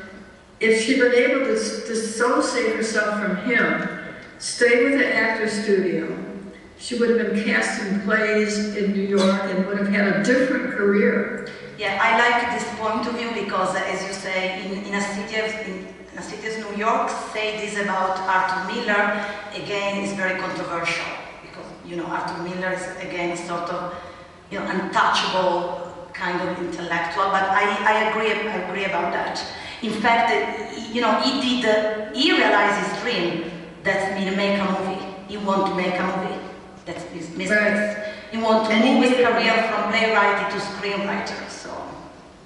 If she'd been able to so save herself from him, stay with the actor studio, she would have been cast in plays in New York and would have had a different career. Yeah, I like this point of view because, as you say, in a city as New York, say this about Arthur Miller, again, is very controversial because, Arthur Miller is, again, sort of, untouchable kind of intellectual, but I agree about that. In fact, he realized his dream, that's to make a movie. He wanted to make a movie. That's his business. Right. He wanted to move his career from playwright to screenwriter. So.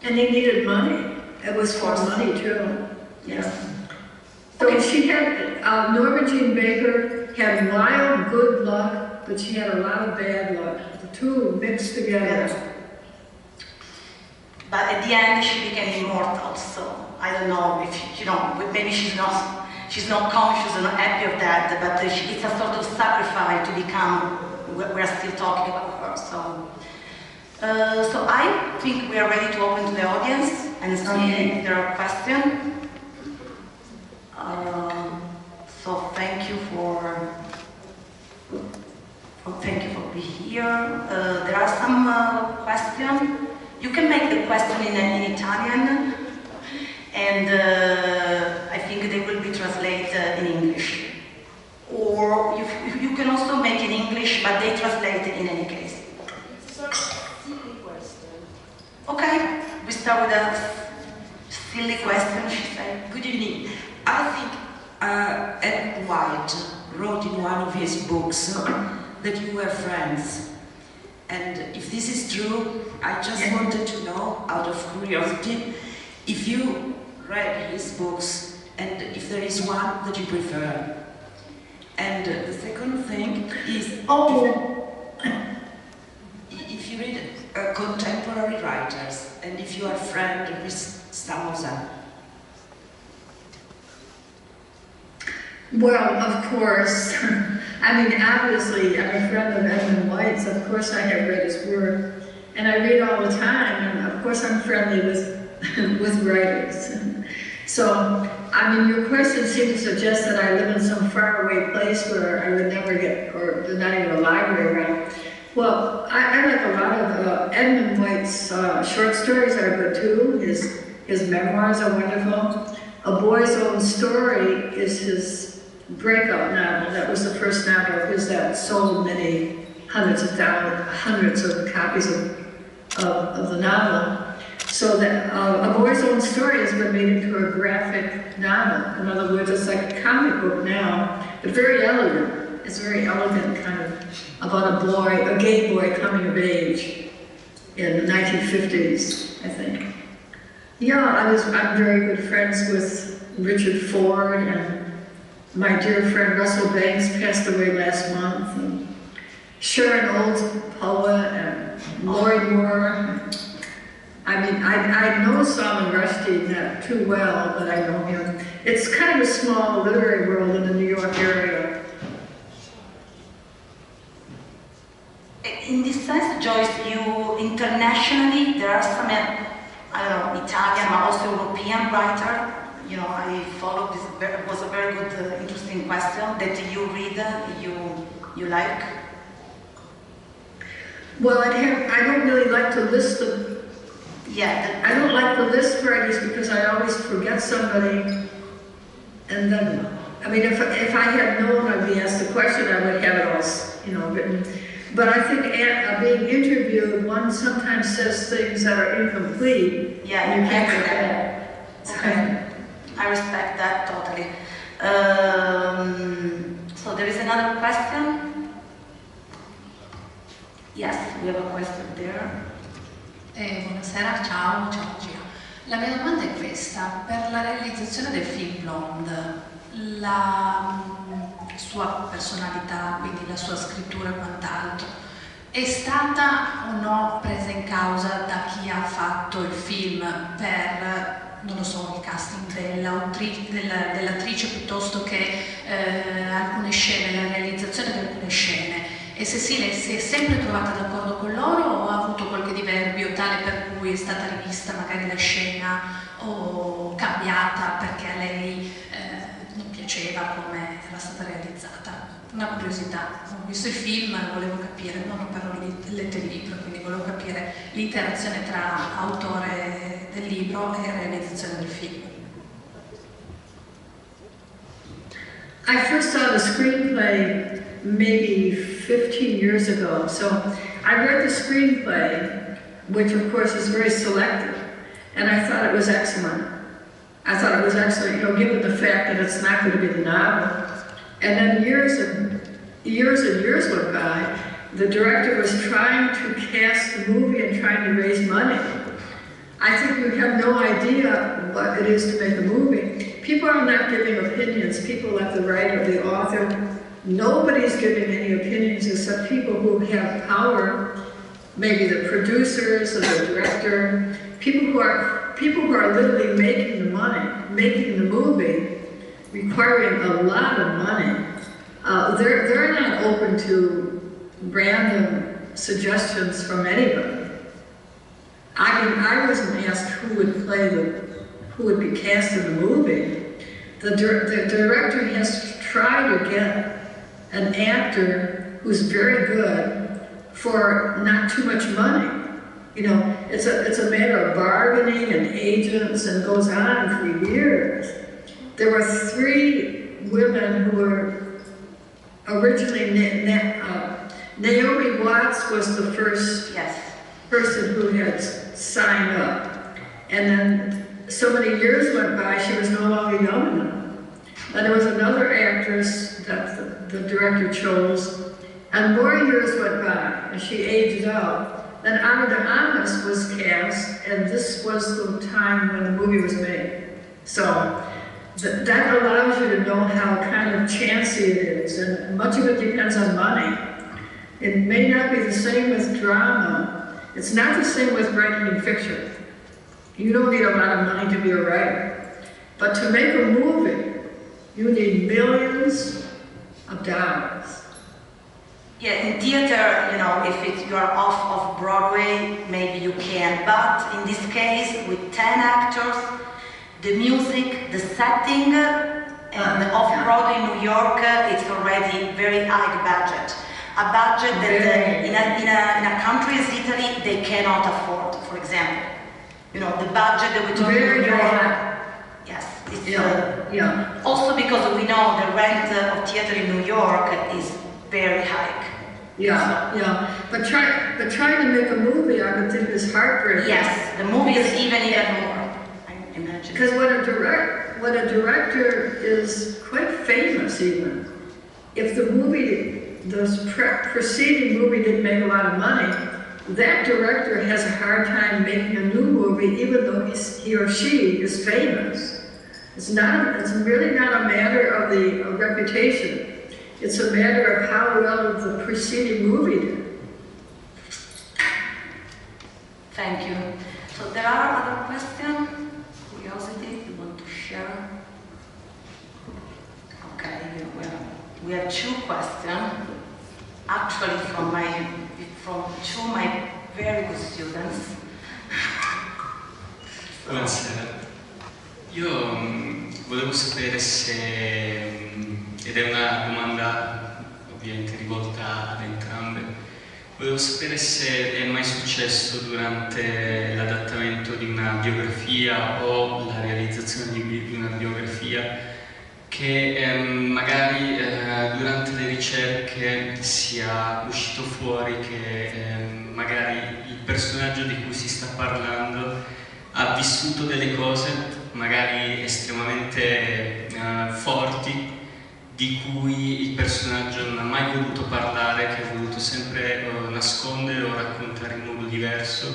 And he needed money. It was for money too. Yes. So she had, Norma Jean Baker had wild good luck, but she had a lot of bad luck. The two mixed together. Yeah. But at the end, she became immortal, so I don't know if, maybe she's not conscious and not happy of that, but it's a sort of sacrifice to become, we're still talking about her, so. So I think we are ready to open to the audience and see if there are questions. So thank you for being here. There are some questions. You can make the question in Italian, and I think they will be translated in English. Or you can also make in English, but they translate it in any case. Okay, we start with a silly question, she said. Good evening. I think Ed White wrote in one of his books that you were friends. And if this is true, I just wanted to know, out of curiosity, if you read his books and if there is one that you prefer. And the second thing is, if you read contemporary writers and if you are friend with some of them. Well, of course. I mean, obviously, I'm a friend of Edmund White's. Of course, I have read his work, and I read all the time. And of course, I'm friendly with writers. So, I mean, your question seemed to suggest that I live in some faraway place where I would never get, or there's not even a library around. Well, I like a lot of Edmund White's short stories are good too. His memoirs are wonderful. A Boy's Own Story is his breakout novel. That was the first novel of his that sold many hundreds of copies of the novel. So that A Boy's Own Story has been made into a graphic novel. In other words, it's like a comic book now, but very elegant. It's very elegant, kind of about a boy, a gay boy coming of age in the 1950s, I think. Yeah, I'm very good friends with Richard Ford, and my dear friend Russell Banks passed away last month. And Sharon Olds poet and Lloyd Moore. I mean, I know Salman Rushdie not too well, but I know him. It's kind of a small literary world in the New York area. In this sense, Joyce, you internationally, there are some, I don't know, Italian, but also European writer. You know, I followed this, it was a very good, interesting question that you read, you like. Well, I don't really like to list the. Yeah. I don't like the list parties because I always forget somebody, and then, I mean, if I had known I'd be asked the question, I would have it all, you know, written. But I think being interviewed, one sometimes says things that are incomplete. Yeah, and you can't get that. Okay. I respect that totally. So there is another question? Yes, we have a question there. Buonasera, ciao Gia. La mia domanda è questa: per la realizzazione del film Blonde, la sua personalità, quindi la sua scrittura e quant'altro, è stata o no presa in causa da chi ha fatto il film per, non lo so, il casting dell'attrice piuttosto che alcune scene, la realizzazione di alcune scene? E se sì, lei si è sempre trovata d'accordo con loro o ha avuto qualche diverbio tale per cui è stata rivista magari la scena o cambiata perché a lei non piaceva come era stata realizzata? Una curiosità, ho visto il film e volevo capire, non ho però letto il libro, quindi volevo capire l'interazione tra autore del libro e realizzazione del film. I first saw the screenplay maybe 15 years ago. So I read the screenplay, which of course is very selective, and I thought it was excellent. I thought it was excellent, you know, given the fact that it's not going to be the novel. And then years and years went by. The director was trying to cast the movie and trying to raise money. I think we have no idea what it is to make a movie. People are not giving opinions. People like the writer, the author. Nobody's giving any opinions except people who have power, maybe the producers or the director, people who are literally making the money, making the movie, requiring a lot of money. They're not open to random suggestions from anybody. I mean, I wasn't asked who would be cast in the movie. The director has to try to get an actor who's very good for not too much money. You know, it's a matter of bargaining and agents, and goes on for years. There were 3 women who were originally, Naomi Watts was the first person who had signed up. And then so many years went by, she was no longer young enough. And there was another actress that the director chose, and more years went by, and she aged out. Then Ana de Armas was cast, and this was the time when the movie was made. So that allows you to know how kind of chancy it is, and much of it depends on money. It may not be the same with drama. It's not the same with writing in fiction. You don't need a lot of money to be a writer. But to make a movie, you need millions of dollars. Yeah, in theater, you know, if you are off Broadway, maybe you can. But in this case, with 10 actors, the music, the setting, and off-Broadway New York, it's already very high budget. A budget that in a country as Italy, they cannot afford, for example. You know, the budget that we talk about New York. Yes. It's, also because we know the rent of theater in New York is very high. But trying to make a movie, I would think, is heartbreaking. Yes, the movie is even more. I imagine. Because when a director is quite famous, even if the movie, the preceding movie didn't make a lot of money, that director has a hard time making a new movie, even though he or she is famous. It's really not a matter of the reputation. It's a matter of how well the preceding movie did. Thank you. So there are other questions? Curiosity you want to share? Okay, we have two questions. Actually from two of my very good students. Buonasera. Io volevo sapere se, ed è una domanda ovviamente rivolta ad entrambe, volevo sapere se è mai successo durante l'adattamento di una biografia o la realizzazione di una biografia che magari durante le ricerche sia uscito fuori che magari il personaggio di cui si sta parlando ha vissuto delle cose magari estremamente forti di cui il personaggio non ha mai voluto parlare, che ha voluto sempre nascondere o raccontare in modo diverso,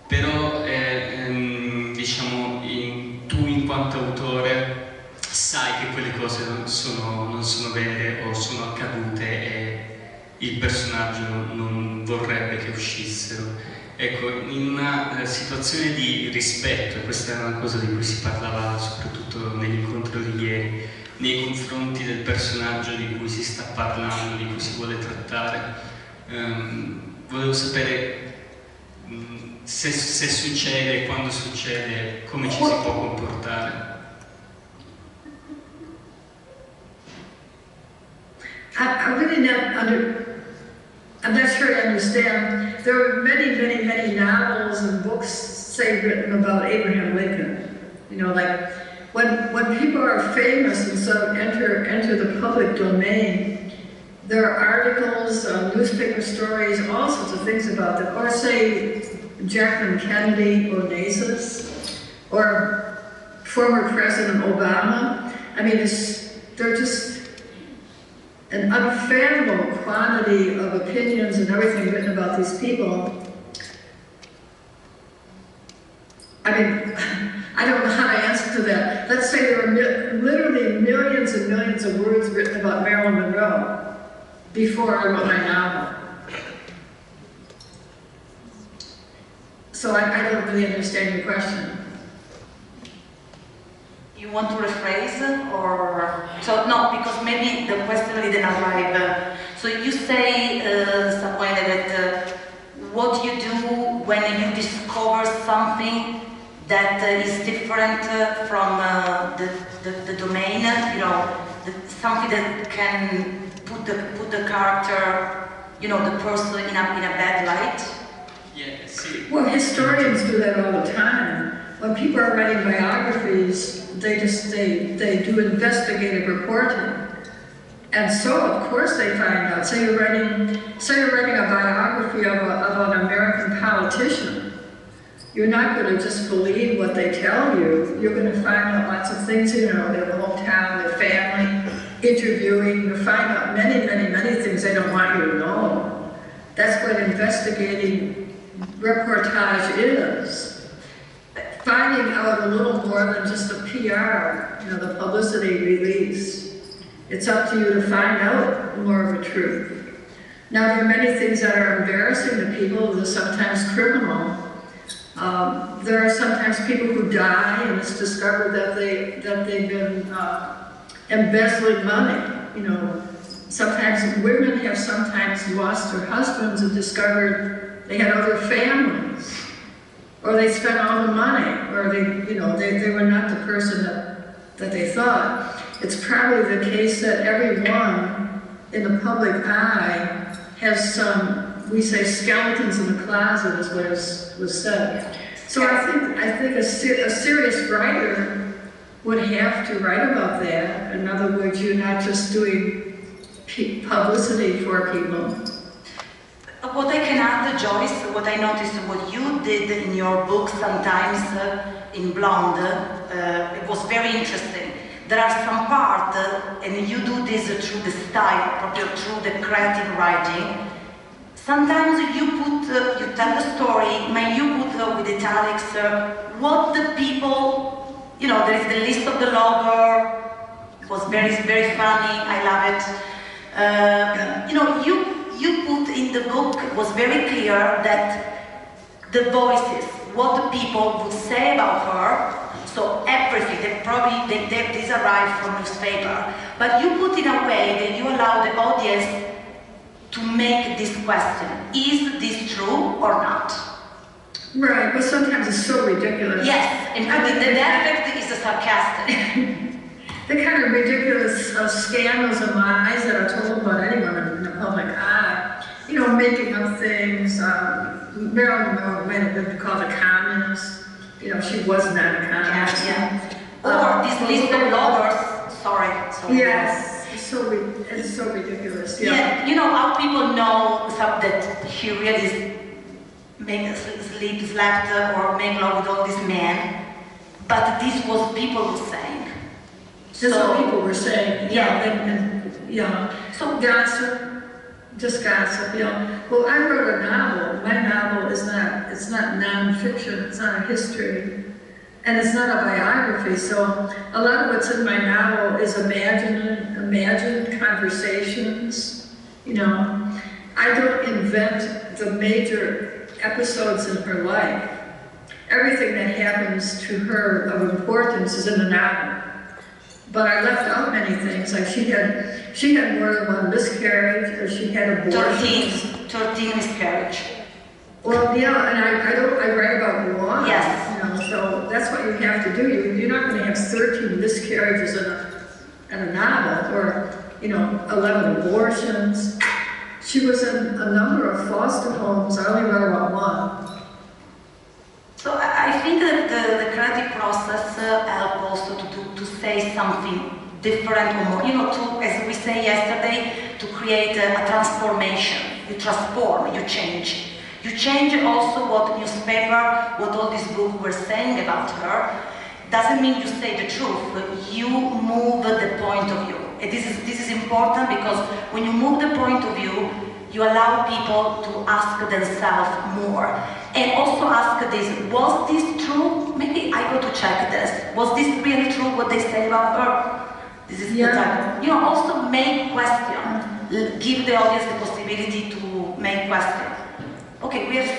però diciamo tu in quanto autore sai che quelle cose non sono vere o sono accadute e il personaggio non vorrebbe che uscissero. Ecco, in una situazione di rispetto, e questa è una cosa di cui si parlava soprattutto nell'incontro di ieri, nei confronti del personaggio di cui si sta parlando, di cui si vuole trattare, volevo sapere se succede, quando succede, come ci si può comportare. I'm not sure I understand. There were many novels and books, say, written about Abraham Lincoln. You know, like when people are famous and so enter the public domain, there are articles, newspaper stories, all sorts of things about them. Or say Jacqueline Kennedy Onassis, or former President Obama. I mean, they're just an unfathomable quantity of opinions and everything written about these people. I mean, I don't know how to answer to that. Let's say there were literally millions and millions of words written about Marilyn Monroe before I wrote my novel. So I don't really understand your question. You want to rephrase, or so? No, because maybe the question didn't arrive. So you say, Samuele, that what you do when you discover something that is different from the domain, you know, something that can put the character, you know, the person in a bad light. Yeah, see. Well, historians do that all the time. When people are writing biographies, they do investigative reporting. And so, of course, they find out. Say you're writing a biography of an American politician. You're not going to just believe what they tell you. You're going to find out lots of things, you know, their hometown, their family, interviewing. You'll find out many things they don't want you to know. That's what investigating reportage is. Finding out a little more than just a PR, you know, the publicity release. It's up to you to find out more of the truth. Now, there are many things that are embarrassing to people, they're sometimes criminal. There are sometimes people who die and it's discovered that they've been embezzling money. You know, sometimes women have sometimes lost their husbands and discovered they had other families. Or they spent all the money, or they were not the person that they thought. It's probably the case that everyone in the public eye has some, we say, skeletons in the closet, is what was said. So I think a serious writer would have to write about that. In other words, you're not just doing publicity for people. What I can add, Joyce, what I noticed, what you did in your book sometimes in Blonde, it was very interesting. There are some parts, and you do this through the style, probably through the creative writing. Sometimes you tell the story, but you put with italics what the people, you know, there is the list of the lover, was very, very funny. I love it. You know, you put in the book was very clear that the voices, what the people would say about her, so everything, these arrive from newspaper, but you put in a way that you allow the audience to make this question, is this true or not? Right, but sometimes it's so ridiculous. Yes, and the effect is sarcastic. The kind of ridiculous scandals and lies that are told about anyone in the public eye. You know, making up things. Marilyn Monroe might have been called a communist. You know, she was not a communist. Yeah. Or this list of lovers. Sorry. Yes, it's so ridiculous. Yeah. You know how people know that he really slept or make love with all these men, but this was people were saying. That's what people were saying. Yeah. So gossip. Just gossip, you know. Well, I wrote a novel. My novel is not, it's not non-fiction, it's not a history, and it's not a biography, so a lot of what's in my novel is imagined conversations, you know. I don't invent the major episodes in her life. Everything that happens to her of importance is in the novel. But I left out many things, like she had more than one miscarriage, or she had abortions. 13 miscarriage. Well, yeah, and I write about one. Yes. You know, so that's what you have to do. You're not going to have 13 miscarriages in a novel, or, you know, 11 abortions. She was in a number of foster homes. I only wrote about one. So I think that the creative process helps also to say something different or more, you know, to, as we say yesterday, to create a transformation. You transform, you change. You change also what newspaper, what all these books were saying about her. Doesn't mean you say the truth, you move the point of view. And this is important because when you move the point of view, you allow people to ask themselves more. And also ask this, was this true? Maybe I go to check this. Was this really true what they say about her? This is the type. You know, also make question. Give the audience the possibility to make question. Okay, we have...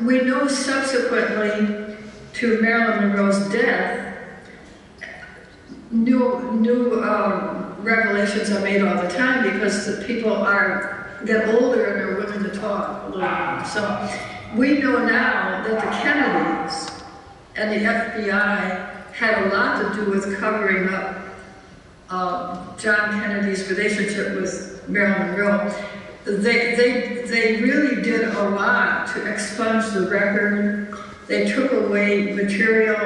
we know subsequently to Marilyn Monroe's death, new revelations are made all the time because the people get older and are willing to talk a little more. So we know now that the Kennedys and the FBI had a lot to do with covering up John Kennedy's relationship with Marilyn Monroe. They really did a lot to expunge the record. They took away material.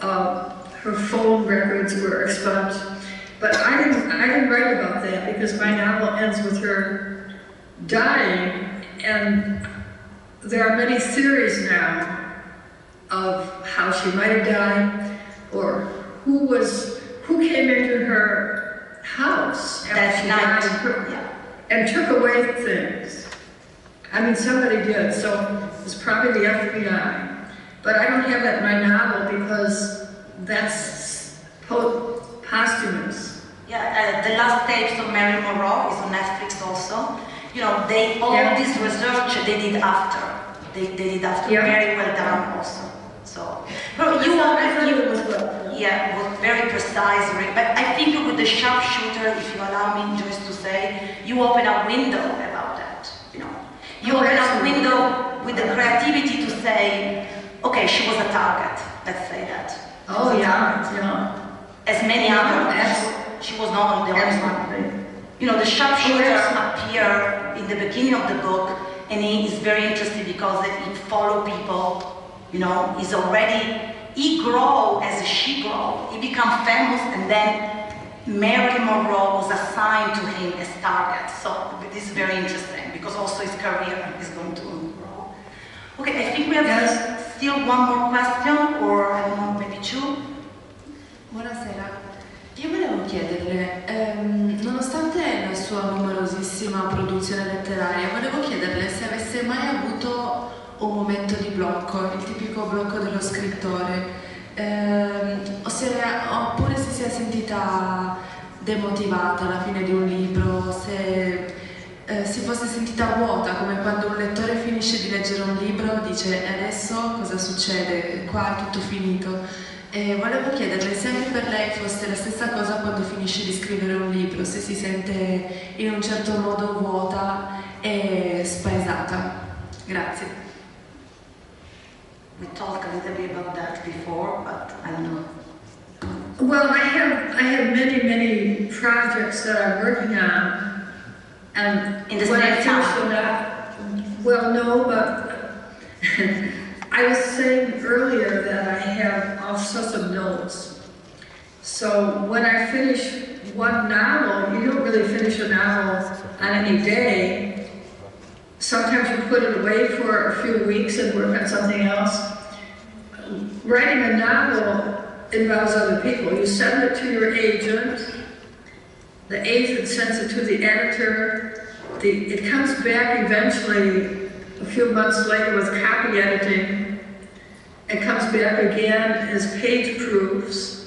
Her phone records were expunged. But I didn't write about that because my novel ends with her dying, and there are many theories now of how she might have died, or who came into her house after she died and took away things. I mean, somebody did, so it's probably the FBI. But I don't have that in my novel because that's posthumous. Yeah, the last tapes of Marilyn Monroe is on Netflix also. You know, this research they did after. They did after. Very well done also. So, was very precise. But I think with the sharpshooter, if you allow me, Joyce, to say, you open a window about that. You know, you open a window with the creativity to say, okay, she was a target. Let's say that. Oh yeah. As many others. She was not the only one. You know, the sharpshooter appeared in the beginning of the book, and he is very interesting because he follows people. You know, he grow as she grow. He become famous, and then Marilyn Monroe was assigned to him as target. So this is very interesting because also his career is going to grow. Okay, I think we have still one more question, or I don't know, maybe two. Buonasera. Io volevo chiederle, nonostante la sua numerosissima produzione letteraria, volevo chiederle se avesse mai avuto un momento di blocco, il tipico blocco dello scrittore, oppure se si è sentita demotivata alla fine di un libro, se si fosse sentita vuota, come quando un lettore finisce di leggere un libro, dice adesso cosa succede? Qua è tutto finito. E volevo chiederle se anche per lei fosse la stessa cosa quando finisce di scrivere un libro, se si sente in un certo modo vuota e spaesata. Grazie. We talked a little bit about that before, but I don't know. Well, I have many projects that I'm working on, and in the when I same finish time. them, well, no, but I was saying earlier that I have all sorts of notes. So when I finish one novel, you don't really finish a novel on any day. Sometimes you put it away for a few weeks and work on something else. Writing a novel involves other people. You send it to your agent, the agent sends it to the editor, it comes back eventually a few months later with copy editing. It comes back again as page proofs,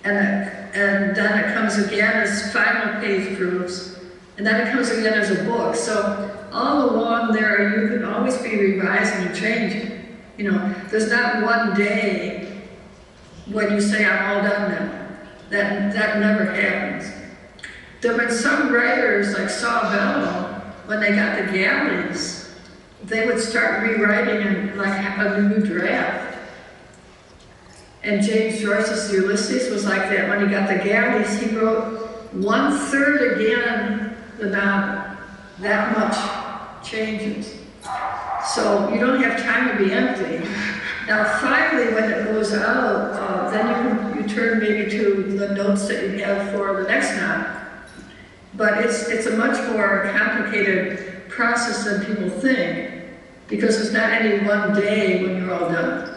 and then it comes again as final page proofs, and then it comes again as a book. So all along there, you can always be revising and changing. You know, there's not one day when you say, I'm all done now. That never happens. There have been some writers, like Saul Bellow, when they got the galleys, they would start rewriting and like have a new draft. And James Joyce's Ulysses was like that. When he got the galleys, he wrote 1/3 again the novel. That much changes. So you don't have time to be empty. Now finally when it goes out, then you turn maybe to the notes that you have for the next novel. But it's a much more complicated process than people think, because it's not any one day when you're all done.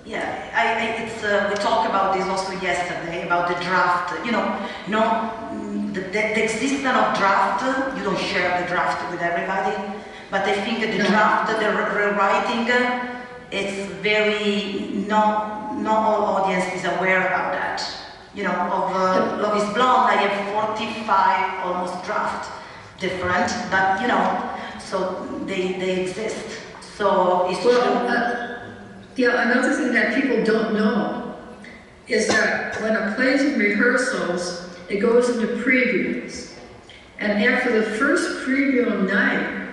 Yeah, we talked about this also yesterday, about the draft. You know, the existence of draft, you don't share the draft with everybody, but I think the draft, the rewriting, it's very, no all audience is aware about that. You know, of Love is Blonde, I have 45 almost draft different, but you know, so they exist. So it's yeah, another thing that people don't know is that when a play's in rehearsals, it goes into previews. And after the first preview night,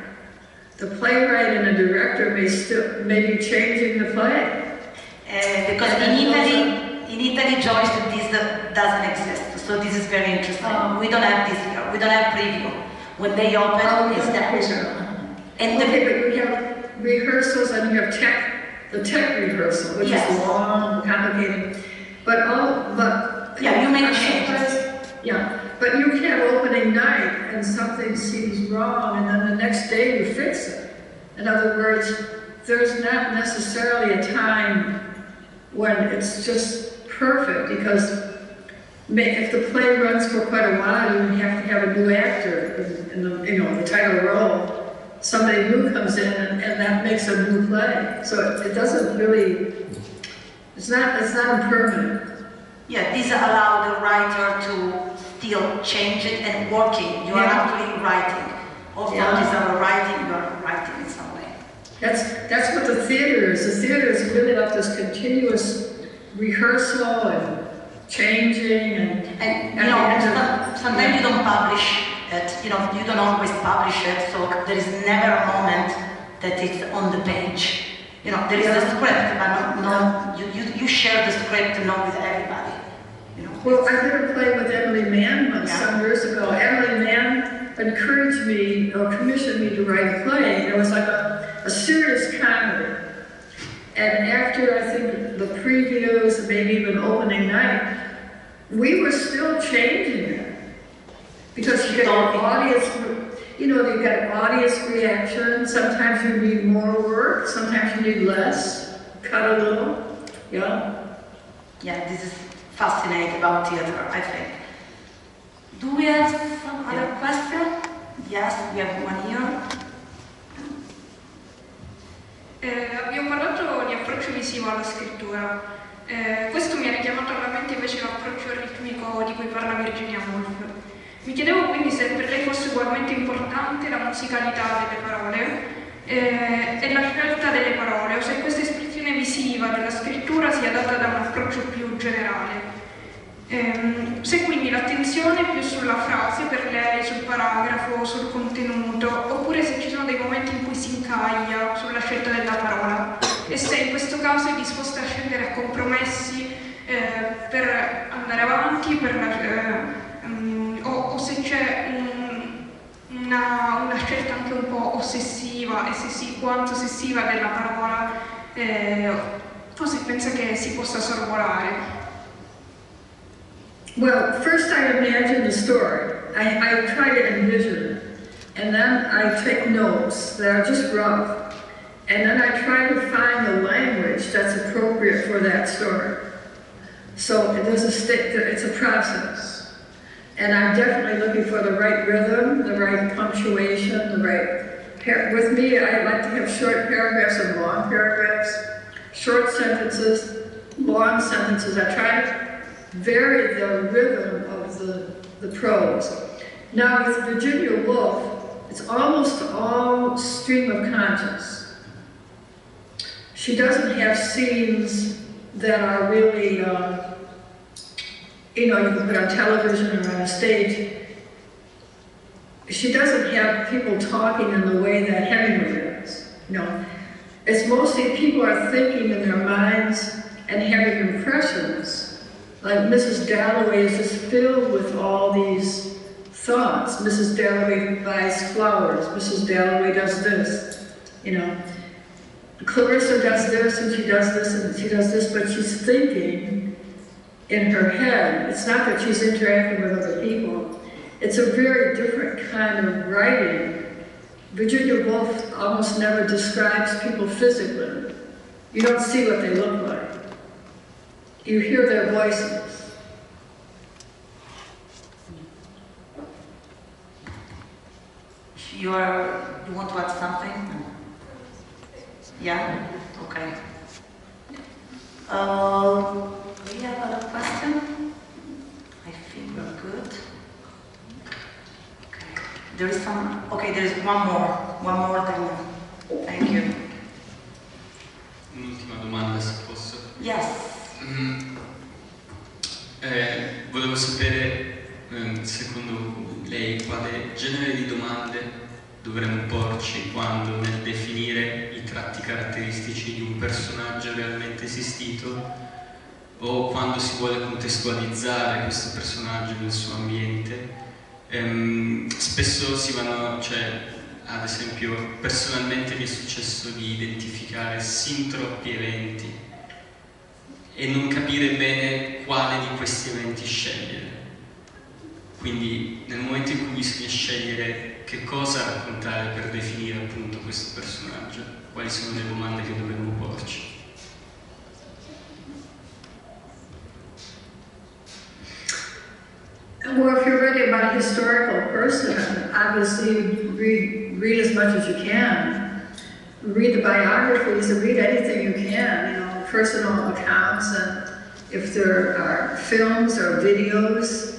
the playwright and the director may be changing the play. Because in Italy, Joyce, this doesn't exist. So this is very interesting. We don't have this here. We don't have preview. When they open, it's that. And okay, but you have rehearsals and you have the tech rehearsal, which is long, complicated. But yeah, you make changes. Yeah, but you can have opening night and something seems wrong, and then the next day you fix it. In other words, there's not necessarily a time when it's just perfect, because if the play runs for quite a while, you have to have a new actor in the title role. Somebody new comes in, and that makes a new play. So it doesn't really, it's not impermanent. Yeah, these allow the writer to still change it and working. You are actually writing. Although these are writing, you are writing in some way. That's what the theater is. The theater is really like this continuous rehearsal and changing and you know, sometimes you don't publish it. You know, you don't always publish it, so there is never a moment that it's on the page. You know, there is the script, but you share the script not with everybody. You know. Well, I did a play with Emily Mann some years ago. Emily Mann encouraged me or commissioned me to write a play. It was like a serious comedy. And after, I think, the previews and maybe even opening night, we were still changing it. Because you get audience, you know, you got audience reaction. Sometimes you need more work, sometimes you need less, cut a little, yeah. Yeah, this is fascinating about theater, I think. Do we have some other question? Yes, we have one here. Abbiamo parlato di approccio visivo alla scrittura. Questo mi ha richiamato alla mente invece l'approccio ritmico di cui parla Virginia Woolf. Mi chiedevo quindi se per lei fosse ugualmente importante la musicalità delle parole e la scelta delle parole, o se questa espressione visiva della scrittura sia data da un approccio più generale. Se quindi l'attenzione è più sulla frase per lei, sul paragrafo, sul contenuto, oppure se ci sono dei momenti in cui si incaglia sulla scelta della parola, e se in questo caso è disposta a scendere a compromessi per andare avanti, o se c'è una scelta anche un po' ossessiva, e se sì, quanto ossessiva della parola, o se pensa che si possa sorvolare. Well, first I imagine the story. I try to envision it. And then I take notes that are just rough. And then I try to find the language that's appropriate for that story. So it's a process. And I'm definitely looking for the right rhythm, the right punctuation, the right... With me, I like to have short paragraphs and long paragraphs, short sentences, long sentences. I try to vary the rhythm of the prose. Now with Virginia Woolf, it's almost all stream of conscious. She doesn't have scenes that are really, you can put on television or on a stage. She doesn't have people talking in the way that Hemingway does. It's mostly people are thinking in their minds and having impressions. Like Mrs. Dalloway is just filled with all these thoughts. Mrs. Dalloway buys flowers. Mrs. Dalloway does this. Clarissa does this and she does this and she does this, but she's thinking in her head. It's not that she's interacting with other people. It's a very different kind of writing. Virginia Woolf almost never describes people physically. You don't see what they look like. You hear their voices. You want to add something? Yeah? Okay. Do you have another question? I think we're good. Okay. There is one more then. Thank you. Un'ultima domanda, se posso. Yes. Volevo sapere, secondo lei, quale genere di domande dovremmo porci quando nel definire i tratti caratteristici di un personaggio realmente esistito, o quando si vuole contestualizzare questo personaggio nel suo ambiente. Spesso ad esempio, personalmente mi è successo di identificare sin troppi eventi e non capire bene quale di questi eventi scegliere. Quindi nel momento in cui bisogna scegliere che cosa raccontare per definire appunto questo personaggio, quali sono le domande che dovremmo porci? Well, if you're writing about a historical person, obviously read as much as you can. Read the biographies and read anything you can, personal accounts, and if there are films or videos.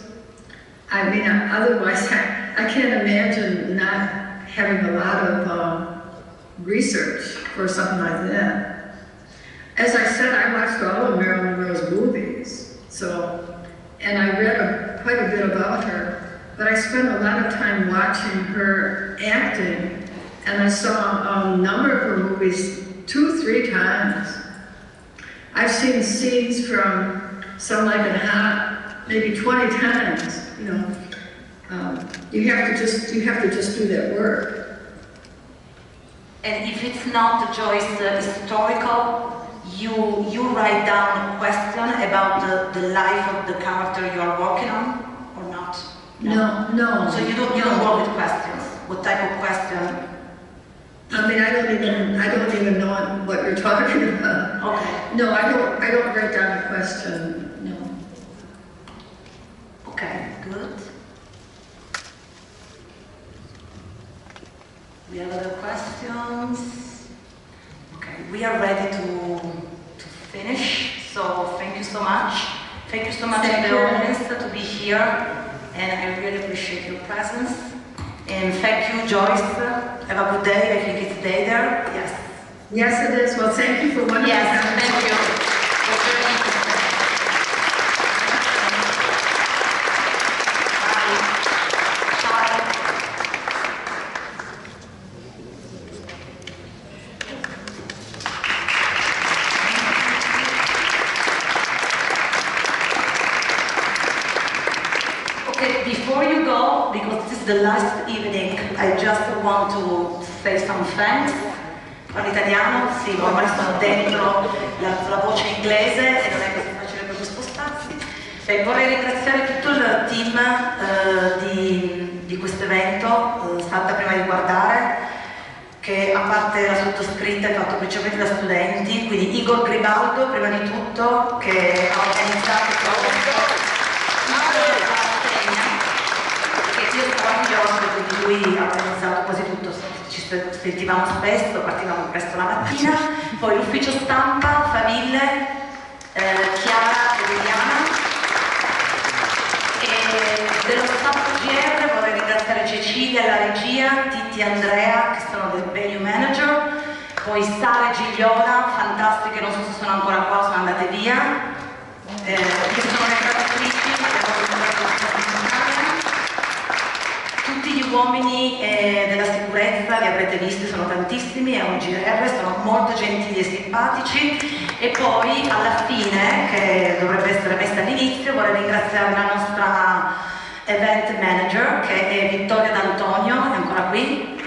I mean, otherwise, I can't imagine not having a lot of research for something like that. As I said, I watched all of Marilyn Monroe's movies, and I read quite a bit about her, but I spent a lot of time watching her acting, and I saw a number of her movies 2-3 times. I've seen scenes from Some Like It Hot maybe 20 times. You have to just do that work. And if it's not, Joyce, historical, you write down a question about the life of the character you are working on, or not? No. So you don't work with questions. What type of question? I mean, I don't even know what you're talking about. Okay. No, I don't write down a question. No. Okay, good. We have other questions? Okay, we are ready to finish. So so much to the audience to be here, and I really appreciate your presence. And thank you, Joyce. Have a good day. I think it's day there. Yes. Yes, it is. Well, thank you for wonderful. Yes, thank you. Before you go, because this is the last evening, I just want to say some thanks. Parlo italiano, sì, ormai sono dentro la voce inglese e non è così facile proprio spostarsi. E vorrei ringraziare tutto il team di questo evento, Salta Prima di Guardare, che a parte la sottoscritta è fatto principalmente da studenti, quindi Igor Gribaldo prima di tutto, che ha organizzato di lui ha organizzato quasi tutto, ci sentivamo spesso, partivamo presto la mattina, poi l'ufficio stampa, Famiglie, Chiara e Liliana, e dello staff GR vorrei ringraziare Cecilia, la regia, Titti e Andrea che sono del venue manager, poi Sara e Gigliola, fantastiche, non so se sono ancora qua, sono andate via, che sono le traduttrici, tutti gli uomini della sicurezza, li avrete visti, sono tantissimi, è un GR, sono molto gentili e simpatici. E poi alla fine, che dovrebbe essere messa all'inizio, vorrei ringraziare la nostra event manager, che è Vittoria D'Antonio, è ancora qui,